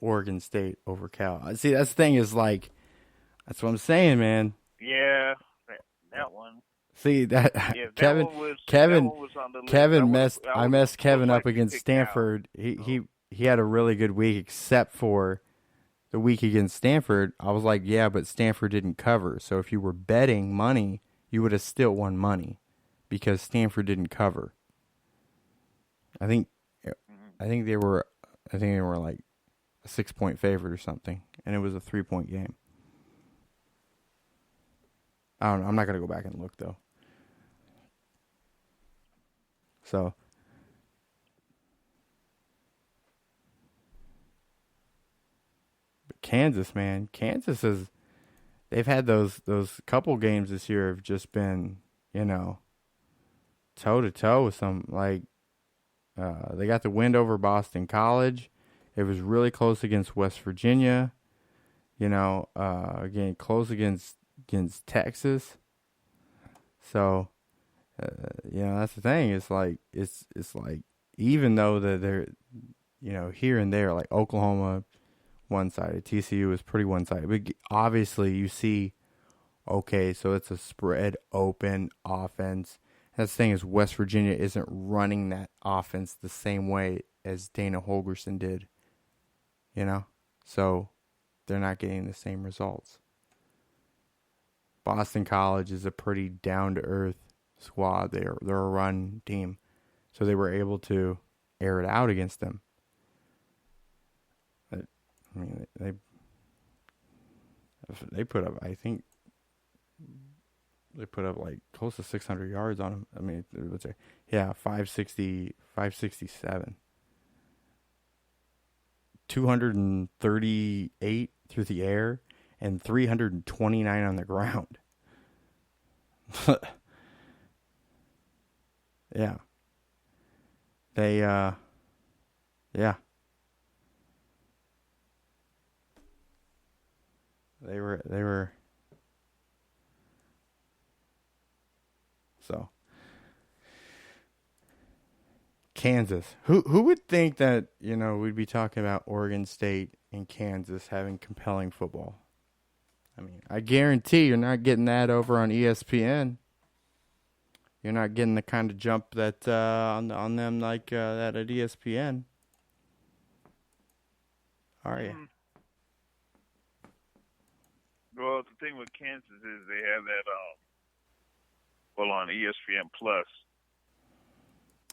Oregon State over Cal. See, that's the thing is like, that's what I'm saying, man. Yeah, that one. See that Yeah, Kevin I messed Kevin up against Stanford. He had a really good week except for the week against Stanford. I was like, yeah, but Stanford didn't cover. So if you were betting money, you would have still won money because Stanford didn't cover. I think they were like a 6-point favorite or something, and it was a 3-point game. I don't know. I'm not going to go back and look, though. So, but Kansas, man. Kansas they've had those couple games this year have just been, toe-to-toe with some, like, they got the win over Boston College. It was really close against West Virginia. Again, close against Texas. So, that's the thing. It's like even though they're here and there, like Oklahoma, one-sided. TCU is pretty one-sided. But obviously, you see, okay, so it's a spread open offense. That's the thing is West Virginia isn't running that offense the same way as Dana Holgorsen did. So they're not getting the same results. Boston College is a pretty down-to-earth squad. They're a run team. So they were able to air it out against them. They put up, I think, like close to 600 yards on them. 567. 238 through the air and 329 on the ground. Yeah. They yeah. They were so Kansas. Who would think that, we'd be talking about Oregon State and Kansas having compelling football? I guarantee you're not getting that over on ESPN. You're not getting the kind of jump that on them like that at ESPN. Are you? Well, the thing with Kansas is they have that on ESPN Plus.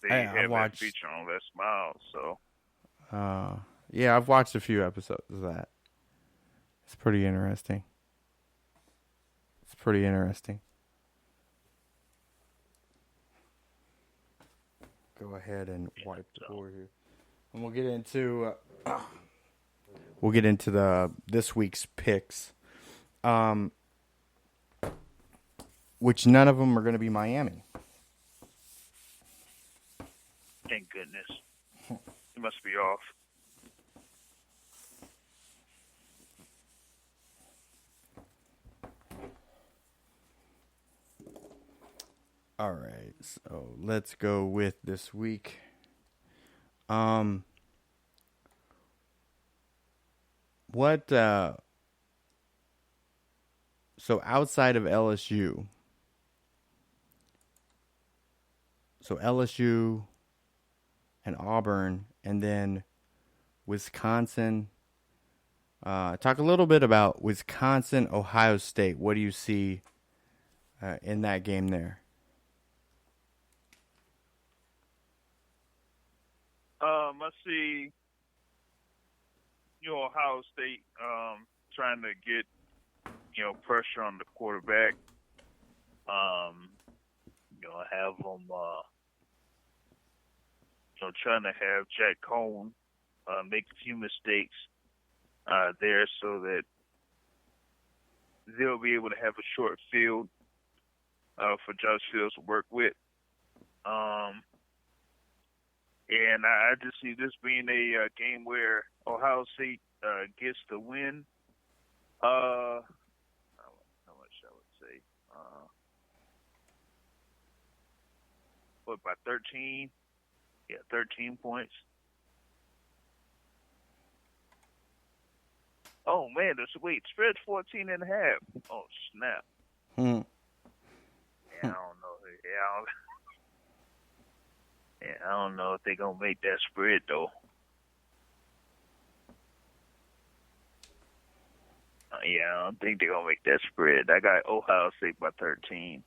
They have that feature on Les Miles, so. Yeah, I've watched a few episodes of that. It's pretty interesting. Go ahead and wipe the board here, and we'll get into this week's picks, which none of them are going to be Miami. Thank goodness. It must be off. All right, so let's go with this week. So outside of LSU, LSU and Auburn, and then Wisconsin. Talk a little bit about Wisconsin, Ohio State. What do you see in that game there? I see, Ohio State trying to get, pressure on the quarterback. Have them, trying to have Jack Cohn make a few mistakes there so that they'll be able to have a short field for Josh Fields to work with. And I just see this being a game where Ohio State gets the win. How much I would say? By 13? Yeah, 13 points. Oh, man, spread's 14.5. Oh, snap. Yeah, I don't know. I don't know if they're going to make that spread, though. I don't think they're going to make that spread. I got Ohio State by 13.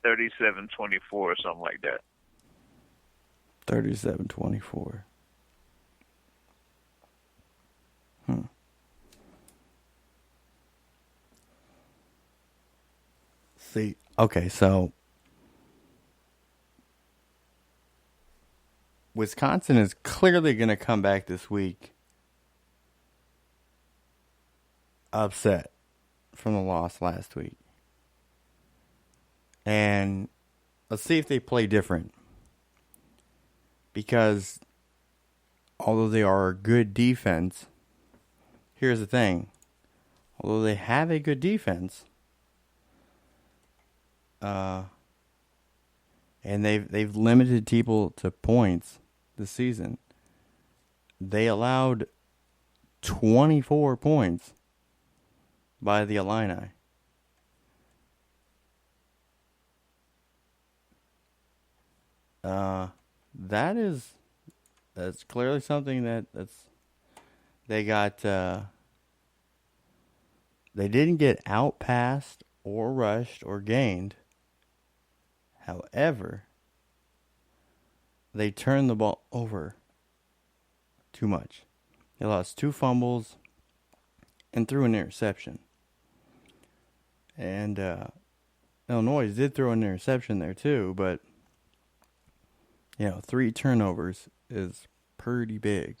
$37-24 or something like that. 37-24. See, okay, so Wisconsin is clearly going to come back this week upset from the loss last week. And let's see if they play different. Because although they are a good defense, here's the thing. Although they have a good defense, and they've limited people to points this season, they allowed 24 points by the Illini. That's clearly something they got. They didn't get outpassed or rushed or gained. However, they turned the ball over too much. They lost 2 fumbles and threw an interception. And Illinois did throw an interception there too, but 3 turnovers is pretty big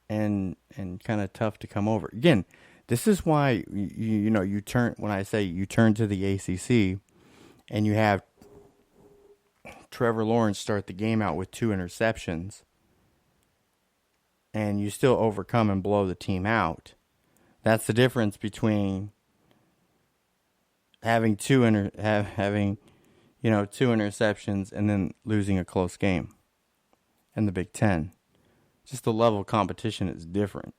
and kind of tough to come over. Again, this is why you turn, when I say you turn to the ACC and you have Trevor Lawrence start the game out with 2 interceptions and you still overcome and blow the team out. That's the difference between having 2 interceptions and then losing a close game in the Big Ten. Just the level of competition is different.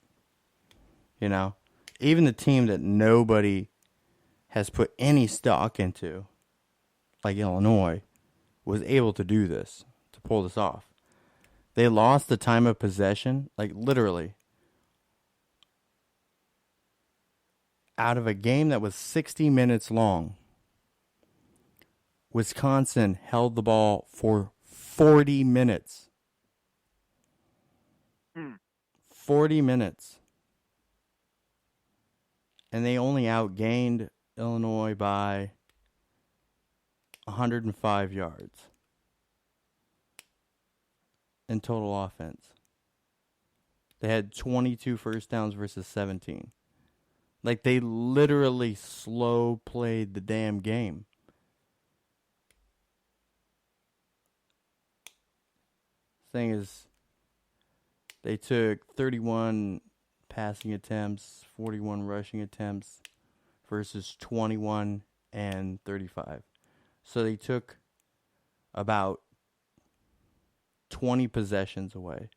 Even the team that nobody has put any stock into, like Illinois, was able to do this, to pull this off. They lost the time of possession, like literally. Out of a game that was 60 minutes long, Wisconsin held the ball for 40 minutes. 40 minutes. And they only outgained Illinois by 105 yards in total offense. They had 22 first downs versus 17. Like, they literally slow played the damn game. Thing is, they took 31 passing attempts, 41 rushing attempts versus 21 and 35. So they took about 20 possessions away.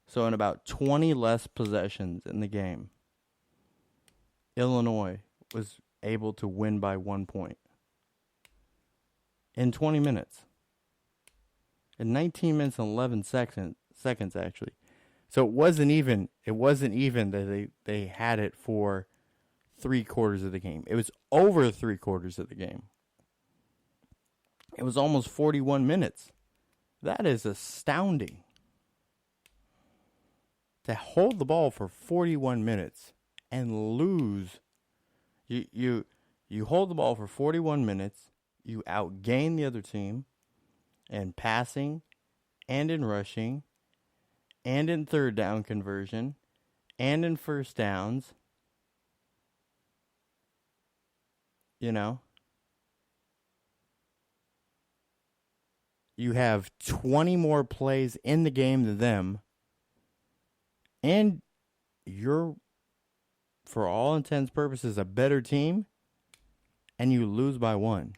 So in about 20 less possessions in the game, Illinois was able to win by 1 point in 20 minutes. In 19 minutes and 11 seconds actually. So it wasn't even that they had it for 3/4 of the game. It was over 3/4 of the game. It was almost 41 minutes. That is astounding. To hold the ball for 41 minutes and lose. You hold the ball for 41 minutes, you outgain the other team in passing and in rushing and in third down conversion and in first downs. You know, you have 20 more plays in the game than them, and you're, for all intents and purposes, a better team, and you lose by 1.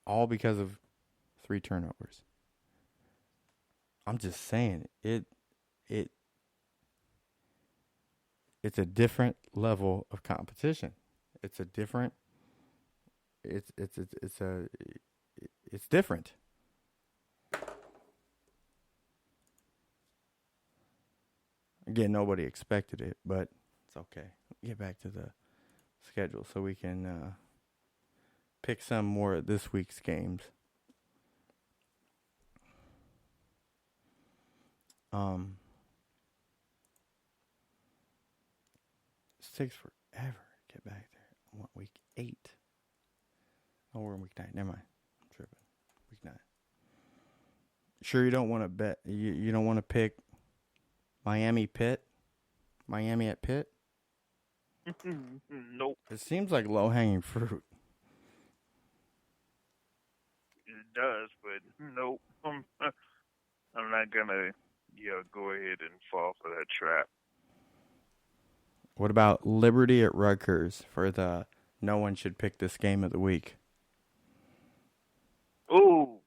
All because of 3 turnovers. I'm just saying, it's a different level of competition. It's a different. It's different. Again, nobody expected it, but it's okay. Get back to the schedule so we can pick some more of this week's games. It takes forever to get back there. I want week 8. Oh, we're in week 9. Never mind. I'm tripping. Week 9. Sure, you don't want to bet. You don't want to pick Miami Pitt? Miami at Pitt? Nope. It seems like low-hanging fruit. It does, but nope. I'm not going to go ahead and fall for that trap. What about Liberty at Rutgers for the no one should pick this game of the week? Oh,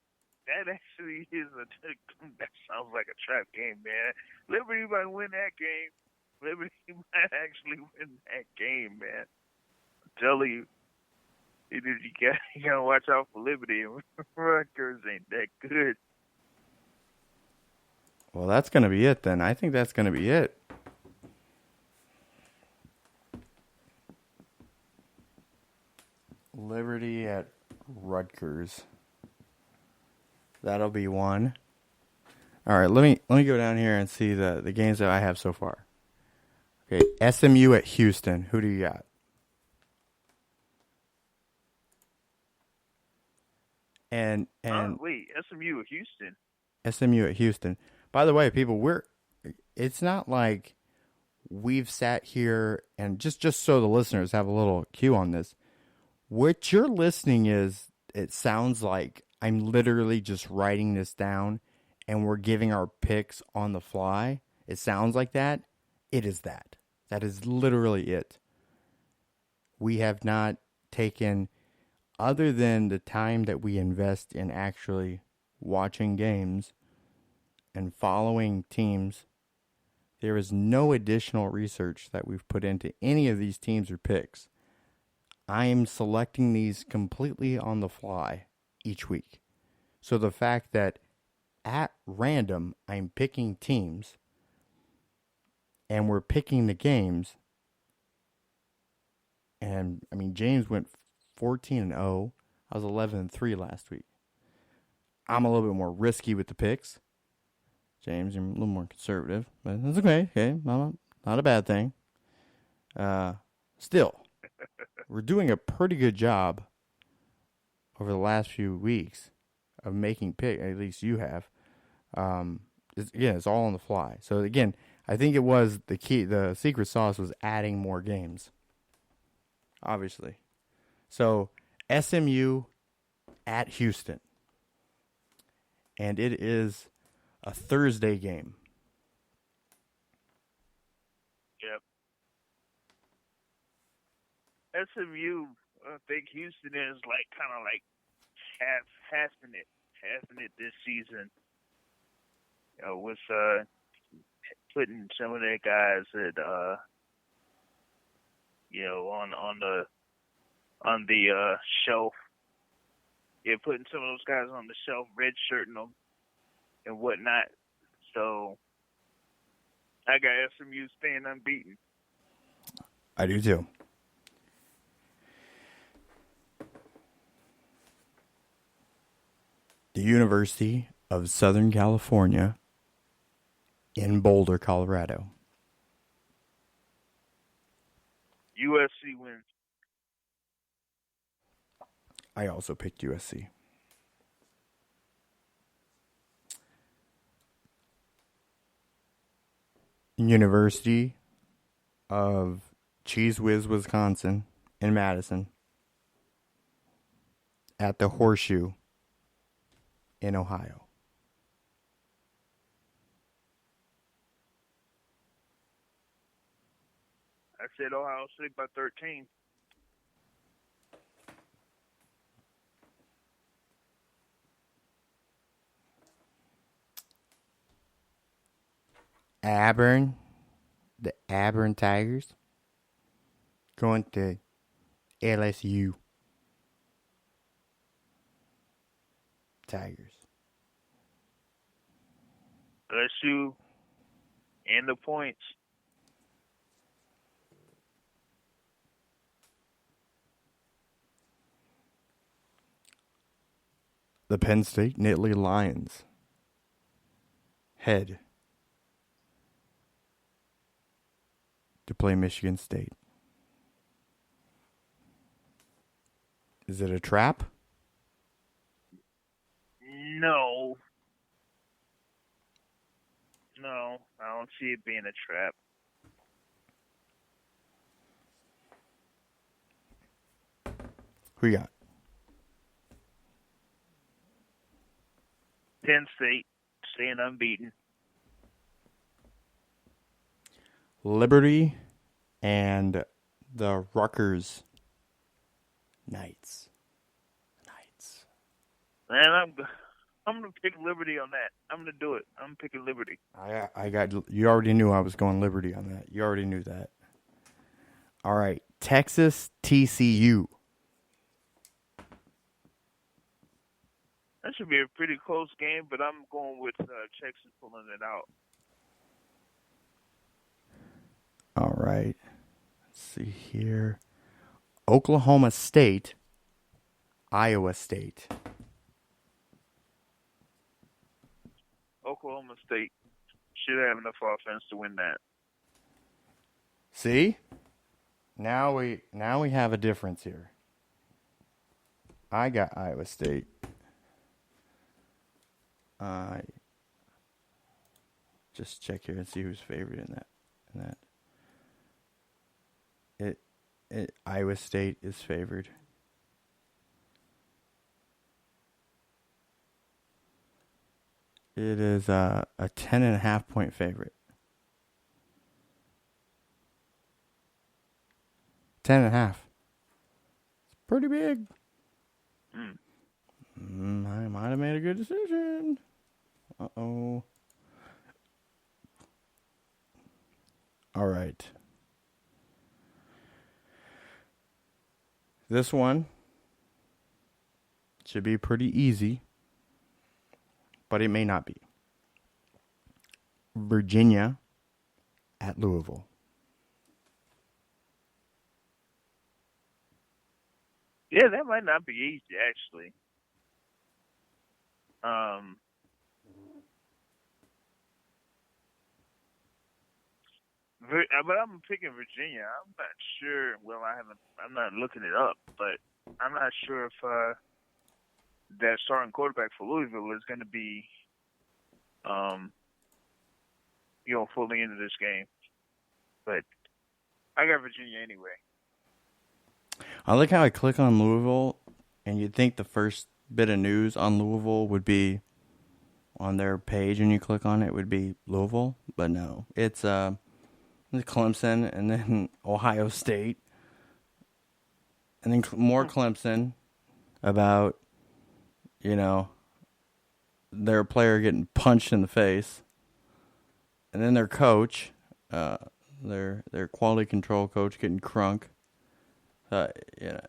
that actually is that sounds like a trap game, man. Liberty might win that game. Liberty might actually win that game, man. I'm telling you. You gotta watch out for Liberty. Rutgers ain't that good. Well, that's going to be it then. I think that's going to be it. Liberty at Rutgers. That'll be one. All right, let me go down here and see the games that I have so far. Okay, SMU at Houston. Who do you got? And wait, SMU at Houston. SMU at Houston. By the way, people, it's not like we've sat here and just so the listeners have a little cue on this. What you're listening is, it sounds like I'm literally just writing this down and we're giving our picks on the fly. It sounds like that. It is that. That is literally it. We have not taken, other than the time that we invest in actually watching games and following teams, there is no additional research that we've put into any of these teams or picks. I am selecting these completely on the fly each week. So the fact that at random I'm picking teams and we're picking the games, and I mean James went 14-0. I was 11-3 last week. I'm a little bit more risky with the picks. James, you're a little more conservative, but that's okay. Okay, not a bad thing. Still, we're doing a pretty good job over the last few weeks of making picks. At least you have. It's all on the fly. So again, I think it was the key. The secret sauce was adding more games. Obviously. So SMU at Houston. And it is a Thursday game. Yep. SMU, I think Houston is kind of halving it this season. With putting some of their guys at on the shelf. Yeah, putting some of those guys on the shelf, redshirting them and whatnot. So I got SMU staying unbeaten. I do too. The University of Southern California in Boulder, Colorado. USC wins. I also picked USC. University of Cheese Whiz, Wisconsin in Madison. At the Horseshoe in Ohio. I said Ohio State by 13. Auburn, the Auburn Tigers, going to LSU Tigers. LSU and the points. The Penn State Nittany Lions head to play Michigan State. Is it a trap? No. No, I don't see it being a trap. Who you got? Penn State staying unbeaten. Liberty and the Rutgers Knights. Man, I'm gonna pick Liberty on that. I'm gonna do it. I'm picking Liberty. I got. You already knew I was going Liberty on that. You already knew that. All right, Texas TCU. That should be a pretty close game, but I'm going with Texas pulling it out. All right. Let's see here. Oklahoma State, Iowa State. Oklahoma State should have enough offense to win that. See? Now we have a difference here. I got Iowa State. Just check here and see who's favored in that. Iowa State is favored. It is a 10.5 point favorite. 10.5. It's pretty big. I might have made a good decision. Uh-oh. All right. This one should be pretty easy, but it may not be. Virginia at Louisville. Yeah, that might not be easy, actually. But I'm picking Virginia. I'm not sure. Well, I'm not looking it up, but I'm not sure if that starting quarterback for Louisville is going to be, fully into this game. But I got Virginia anyway. I like how I click on Louisville, and you'd think the first bit of news on Louisville would be on their page, and you click on it would be Louisville, but no, it's Clemson, and then Ohio State, and then more Clemson about, their player getting punched in the face, and then their coach, their quality control coach getting crunk You know,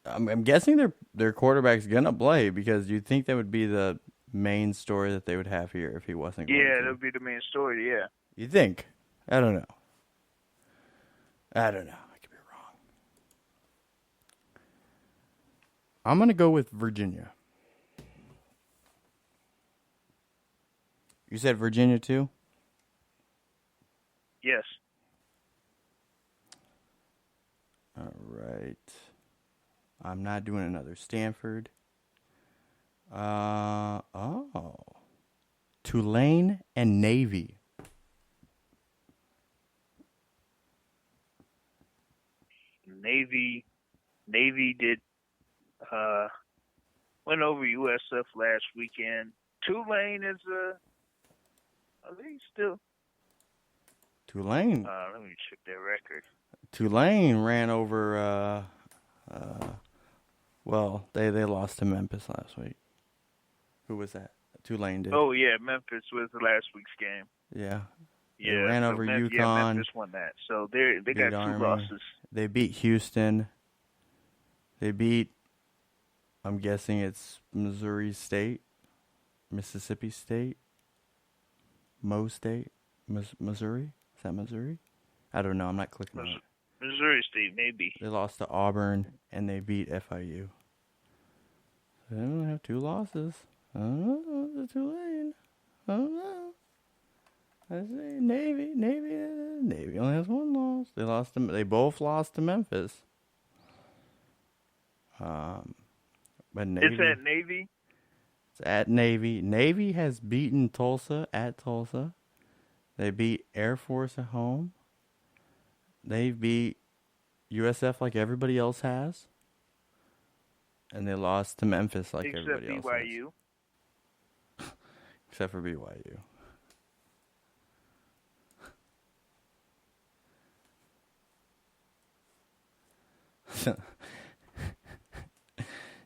I'm guessing their quarterback's gonna play because you'd think that would be the main story that they would have here if he wasn't going to. Yeah, that would be the main story. Yeah. You think? I don't know. I could be wrong. I'm gonna go with Virginia. You said Virginia too? Yes. All right. I'm not doing another Stanford. Tulane and Navy. Navy did went over USF last weekend. Tulane is are they still? Tulane. Let me check their record. Tulane ran over. Well, they lost to Memphis last week. Who was that? Tulane did. Oh yeah, Memphis was the last week's game. Yeah. Yeah, they ran over UConn. Yeah, Memphis won that. So they got Army. 2 losses. They beat Houston. They beat, I'm guessing it's Missouri State, Mississippi State, Missouri? Is that Missouri? I don't know. I'm not clicking on it. Missouri State, maybe. They lost to Auburn, and they beat FIU. They don't have 2 losses. I don't know. The Tulane. I don't know. I say Navy only has 1 loss. They both lost to Memphis. But Navy. It's at Navy? It's at Navy. Navy has beaten Tulsa at Tulsa. They beat Air Force at home. They beat USF like everybody else has. And they lost to Memphis like everybody else has. BYU. Except for BYU.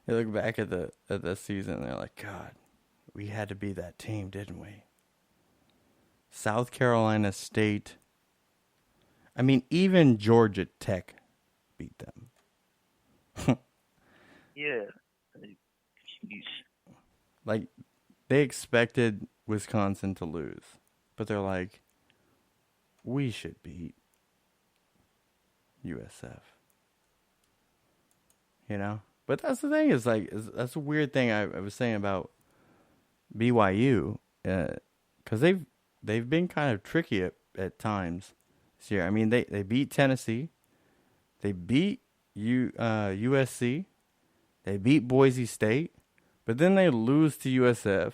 You look back at the season and they're like, God, we had to be that team, didn't we? South Carolina State. I mean, even Georgia Tech beat them. Yeah. Jeez. Like, they expected Wisconsin to lose. But they're like, we should beat USF. You know? But that's the thing, that's a weird thing I was saying about BYU. Because they've been kind of tricky at times this year. I mean, they beat Tennessee. They beat USC. They beat Boise State. But then they lose to USF.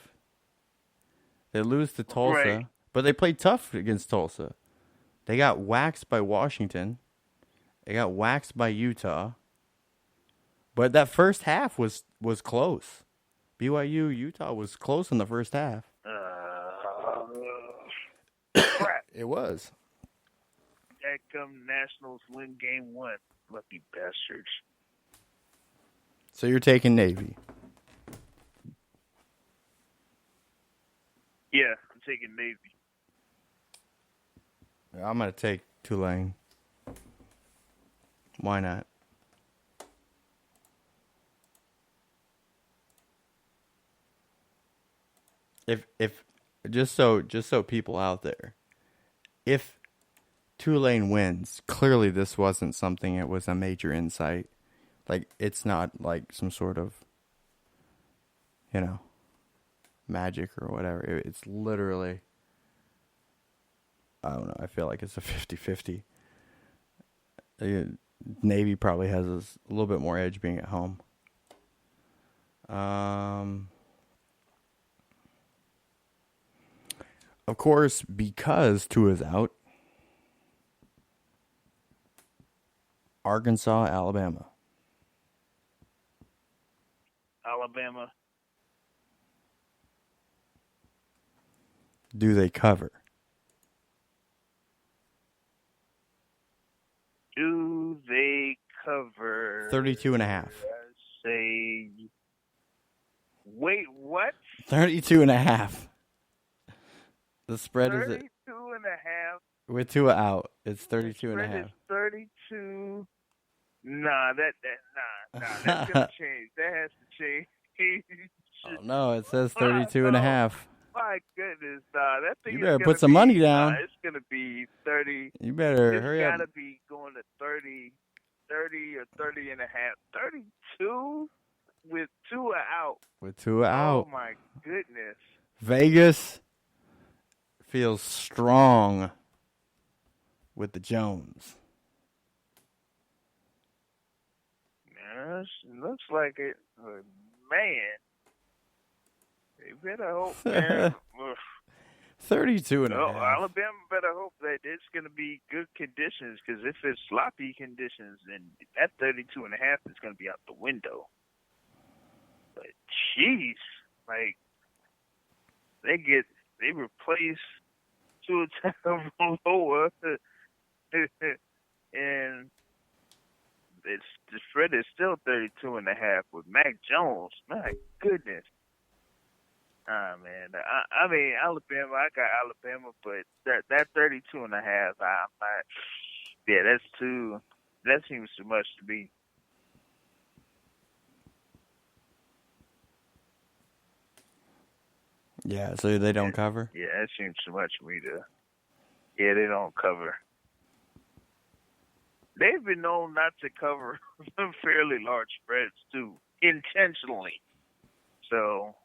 They lose to Tulsa. Right. But they played tough against Tulsa. They got waxed by Washington. They got waxed by Utah. But that first half was close. BYU, Utah was close in the first half. Crap. It was. That come Nationals win game 1. Lucky bastards. So you're taking Navy. Yeah, I'm taking Navy. I'm going to take Tulane. Why not? If just so people out there, if Tulane wins, clearly this wasn't something, it was a major insight. Like, it's not like some sort of, magic or whatever. It's literally, I don't know, I feel like it's a 50-50. Navy probably has a little bit more edge being at home. Of course, because Tua's out, Arkansas, Alabama. Alabama. Do they cover? Do they cover 32.5. Say, wait, what? 32.5. The spread is 32.5. With Tua out, it's The 32 and a spread half. is 32. Nah, that's gonna change. That has to change. Oh, no, it says Oh, 32 and a half. my goodness, nah, that thing You is better gonna put some be. money down. It's gonna be 30. You better It's hurry up. gotta be going to 30 or 30 and a half. 32 with Tua out. With Tua out. Oh my goodness. Vegas feels strong with the Jones. Man, it looks like it. Man, you better hope, man. 32 and a half. Alabama better hope that it's going to be good conditions, because if it's sloppy conditions, then that 32 and a half is going to be out the window. But jeez, like they replace Tua Tagovailoa, and the spread is still 32 and a half with Mac Jones. My goodness. Ah, man. I mean, Alabama, I got Alabama, but that 32 and a half, I'm not. Yeah, that seems too much to me. Yeah, so they don't cover? Yeah, that seems too much for me to. Yeah, they don't cover. They've been known not to cover fairly large spreads, too, intentionally. So,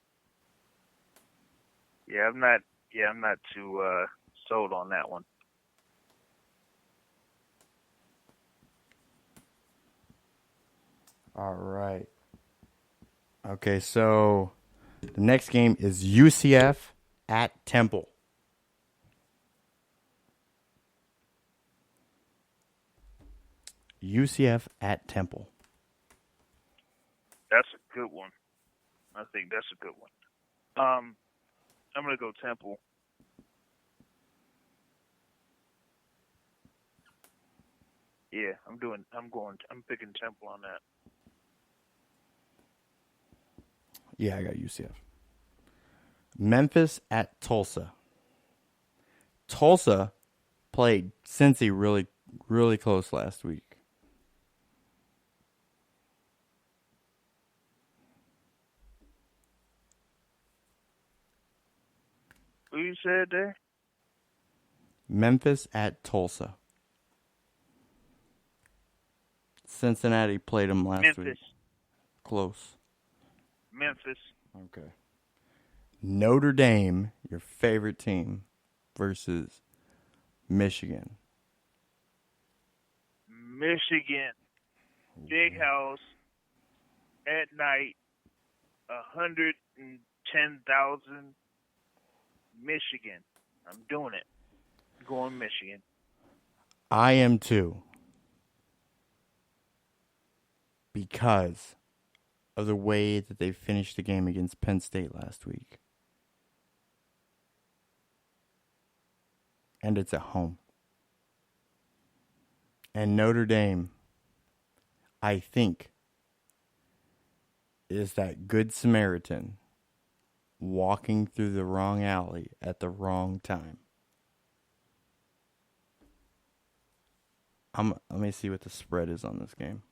yeah, I'm not too sold on that one. All right. Okay, so the next game is UCF at Temple. UCF at Temple. That's a good one. I think that's a good one. I'm gonna go Temple. Yeah, I'm picking Temple on that. Yeah, I got UCF. Memphis at Tulsa. Tulsa played Cincy really, really close last week. Who you said there? Memphis at Tulsa. Cincinnati played them last week. Close. Memphis. Okay. Notre Dame, your favorite team, versus Michigan. Michigan. Big house. At night. 110,000. Michigan. I'm doing it. I'm going Michigan. I am too. Because of the way that they finished the game against Penn State last week. And it's at home. And Notre Dame, I think, is that good Samaritan walking through the wrong alley at the wrong time. Let me see what the spread is on this game.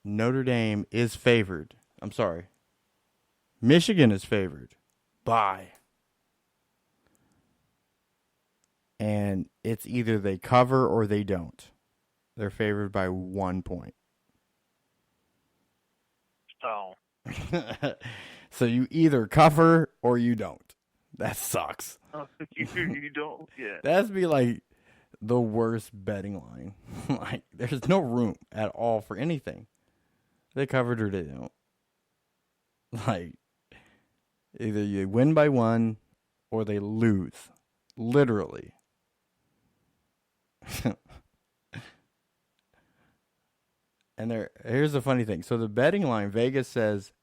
Notre Dame is favored. I'm sorry. Michigan is favored by. And it's either they cover or they don't. They're favored by 1 point. Oh. So you either cover or you don't. That sucks. You don't? Yeah. That'd be like the worst betting line. Like, there's no room at all for anything. They covered or they don't. Like, either you win by 1 or they lose. Literally. And here's the funny thing. So the betting line, Vegas says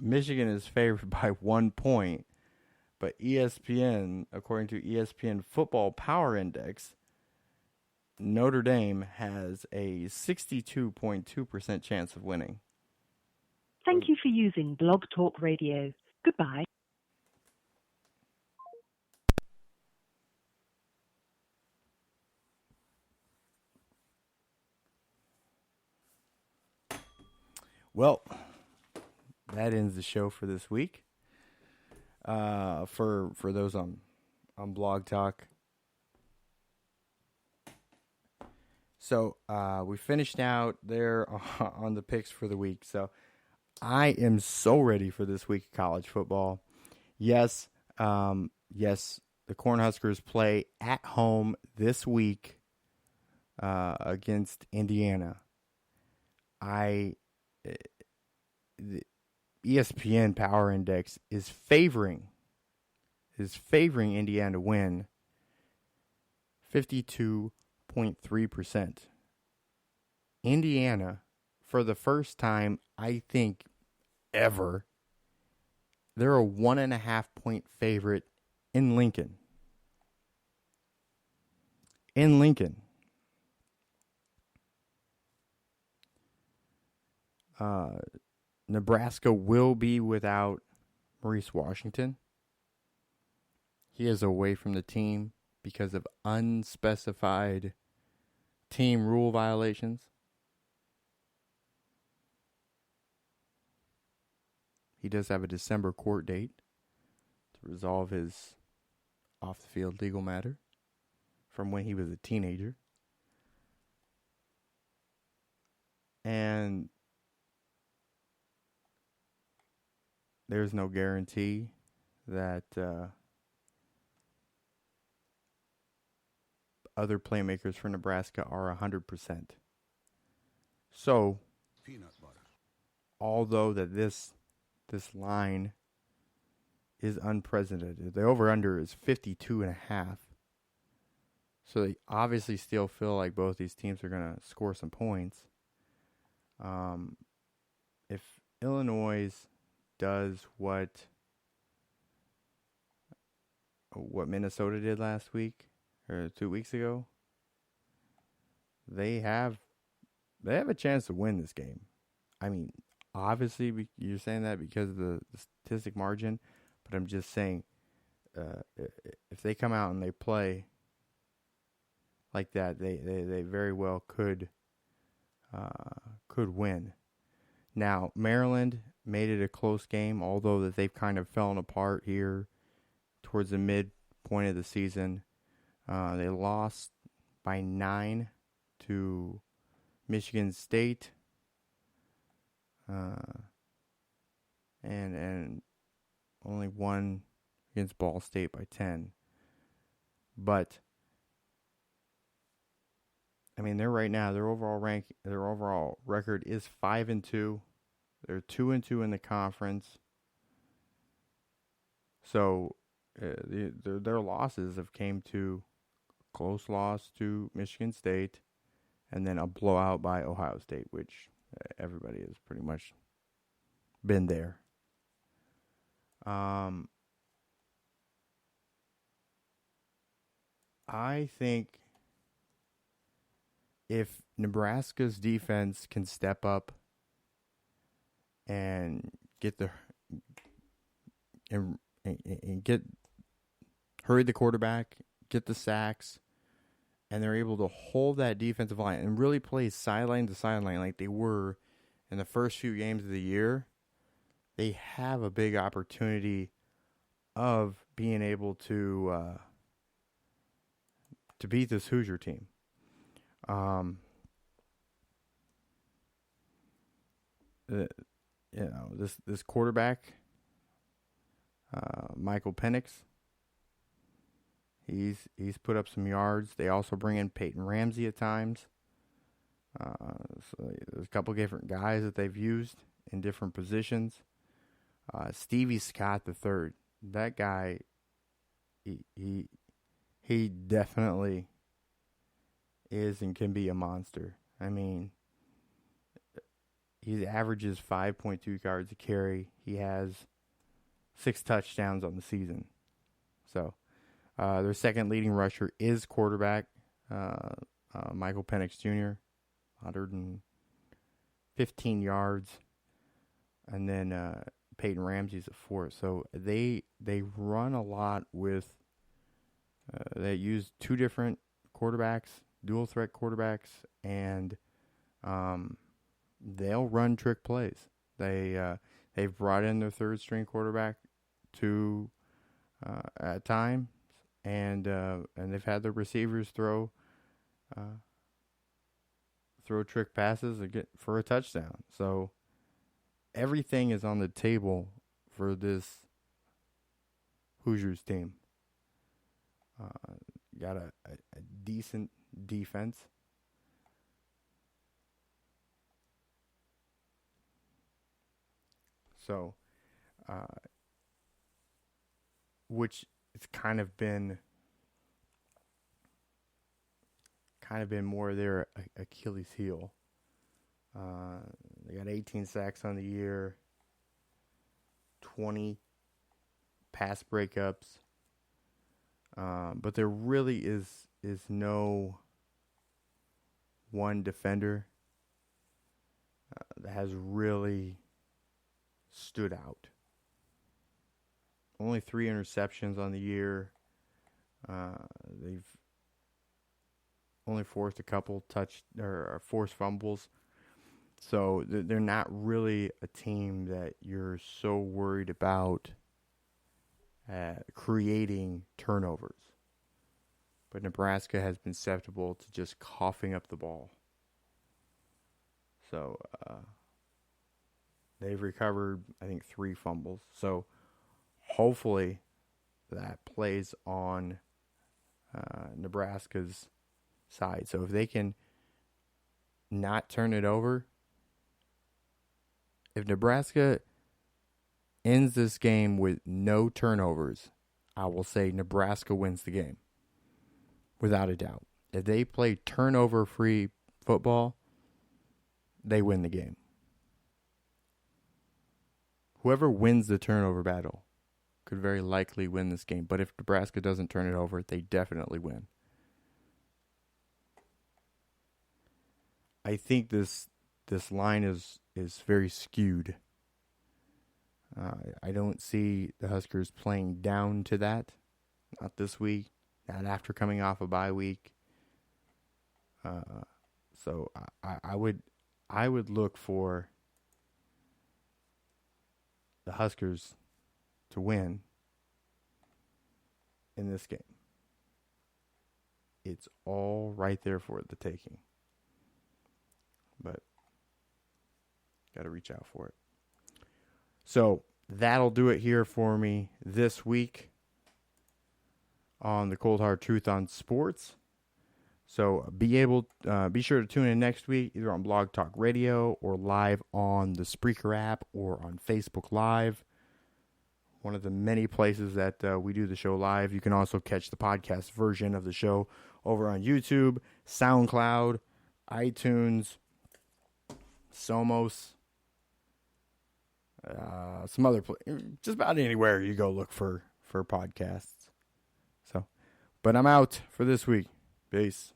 Michigan is favored by 1 point. But ESPN, according to ESPN Football Power Index, Notre Dame has a 62.2% chance of winning. Thank you for using BlogTalkRadio. Goodbye. Well, that ends the show for this week. For those on Blog Talk. So we finished out there on the picks for the week. So I am so ready for this week of college football. Yes, yes, the Cornhuskers play at home this week against Indiana. The ESPN Power Index is favoring Indiana to win 52.3%. Indiana, for the first time, I think, ever, they're a 1.5 point favorite in Lincoln. Nebraska will be without Maurice Washington. He is away from the team because of unspecified team rule violations. He does have a December court date to resolve his off-the-field legal matter from when he was a teenager. And there's no guarantee that other playmakers for Nebraska are 100%. So, although that this line is unprecedented, the over-under is 52.5. So they obviously still feel like both these teams are going to score some points. If Illinois does what Minnesota did last week or 2 weeks ago, they have a chance to win this game. I mean, obviously you're saying that because of the statistic margin, but I'm just saying if they come out and they play like that, they very well could win. Now, Maryland made it a close game, although that they've kind of fallen apart here towards the midpoint of the season. They lost by 9 to Michigan State, and only won against Ball State by 10. But I mean, they're right now, their overall record is 5-2. They're 2-2 in the conference. So their losses have came to close loss to Michigan State, and then a blowout by Ohio State, which everybody has pretty much been there. I think if Nebraska's defense can step up and get hurry the quarterback, get the sacks, and they're able to hold that defensive line and really play sideline to sideline like they were in the first few games of the year, they have a big opportunity of being able to beat this Hoosier team. This quarterback, Michael Penix, he's put up some yards. They also bring in Peyton Ramsey at times. So there's a couple different guys that they've used in different positions. Stevie Scott III, that guy, he definitely is and can be a monster. I mean, he averages 5.2 yards a carry. He has 6 touchdowns on the season. So their second leading rusher is quarterback Michael Penix Jr., 115 yards. And then Peyton Ramsey's at 4. So they run a lot with they use 2 different quarterbacks, dual threat quarterbacks, and they'll run trick plays. They've brought in their third string quarterback at times, and they've had the receivers throw trick passes for a touchdown. So everything is on the table for this Hoosiers team. Got a decent defense. So, which it's kind of been more their Achilles heel. They got 18 sacks on the year, 20 pass breakups, but there really is no one defender that has really stood out. Only 3 interceptions on the year. They've only forced a couple forced fumbles. So they're not really a team that you're so worried about creating turnovers. But Nebraska has been susceptible to just coughing up the ball. So they've recovered, I think, 3 fumbles. So hopefully that plays on Nebraska's side. So if they can not turn it over, if Nebraska ends this game with no turnovers, I will say Nebraska wins the game, without a doubt. If they play turnover-free football, they win the game. Whoever wins the turnover battle could very likely win this game. But if Nebraska doesn't turn it over, they definitely win. I think this line is very skewed. I don't see the Huskers playing down to that. Not this week. Not after coming off a bye week. So I would look for the Huskers to win in this game. It's all right there for the taking. But got to reach out for it. So that'll do it here for me this week on the Cold Hard Truth on Sports. So be sure to tune in next week, either on Blog Talk Radio or live on the Spreaker app or on Facebook Live. One of the many places that we do the show live. You can also catch the podcast version of the show over on YouTube, SoundCloud, iTunes, Somos, some other just about anywhere you go look for podcasts. So, but I'm out for this week. Peace.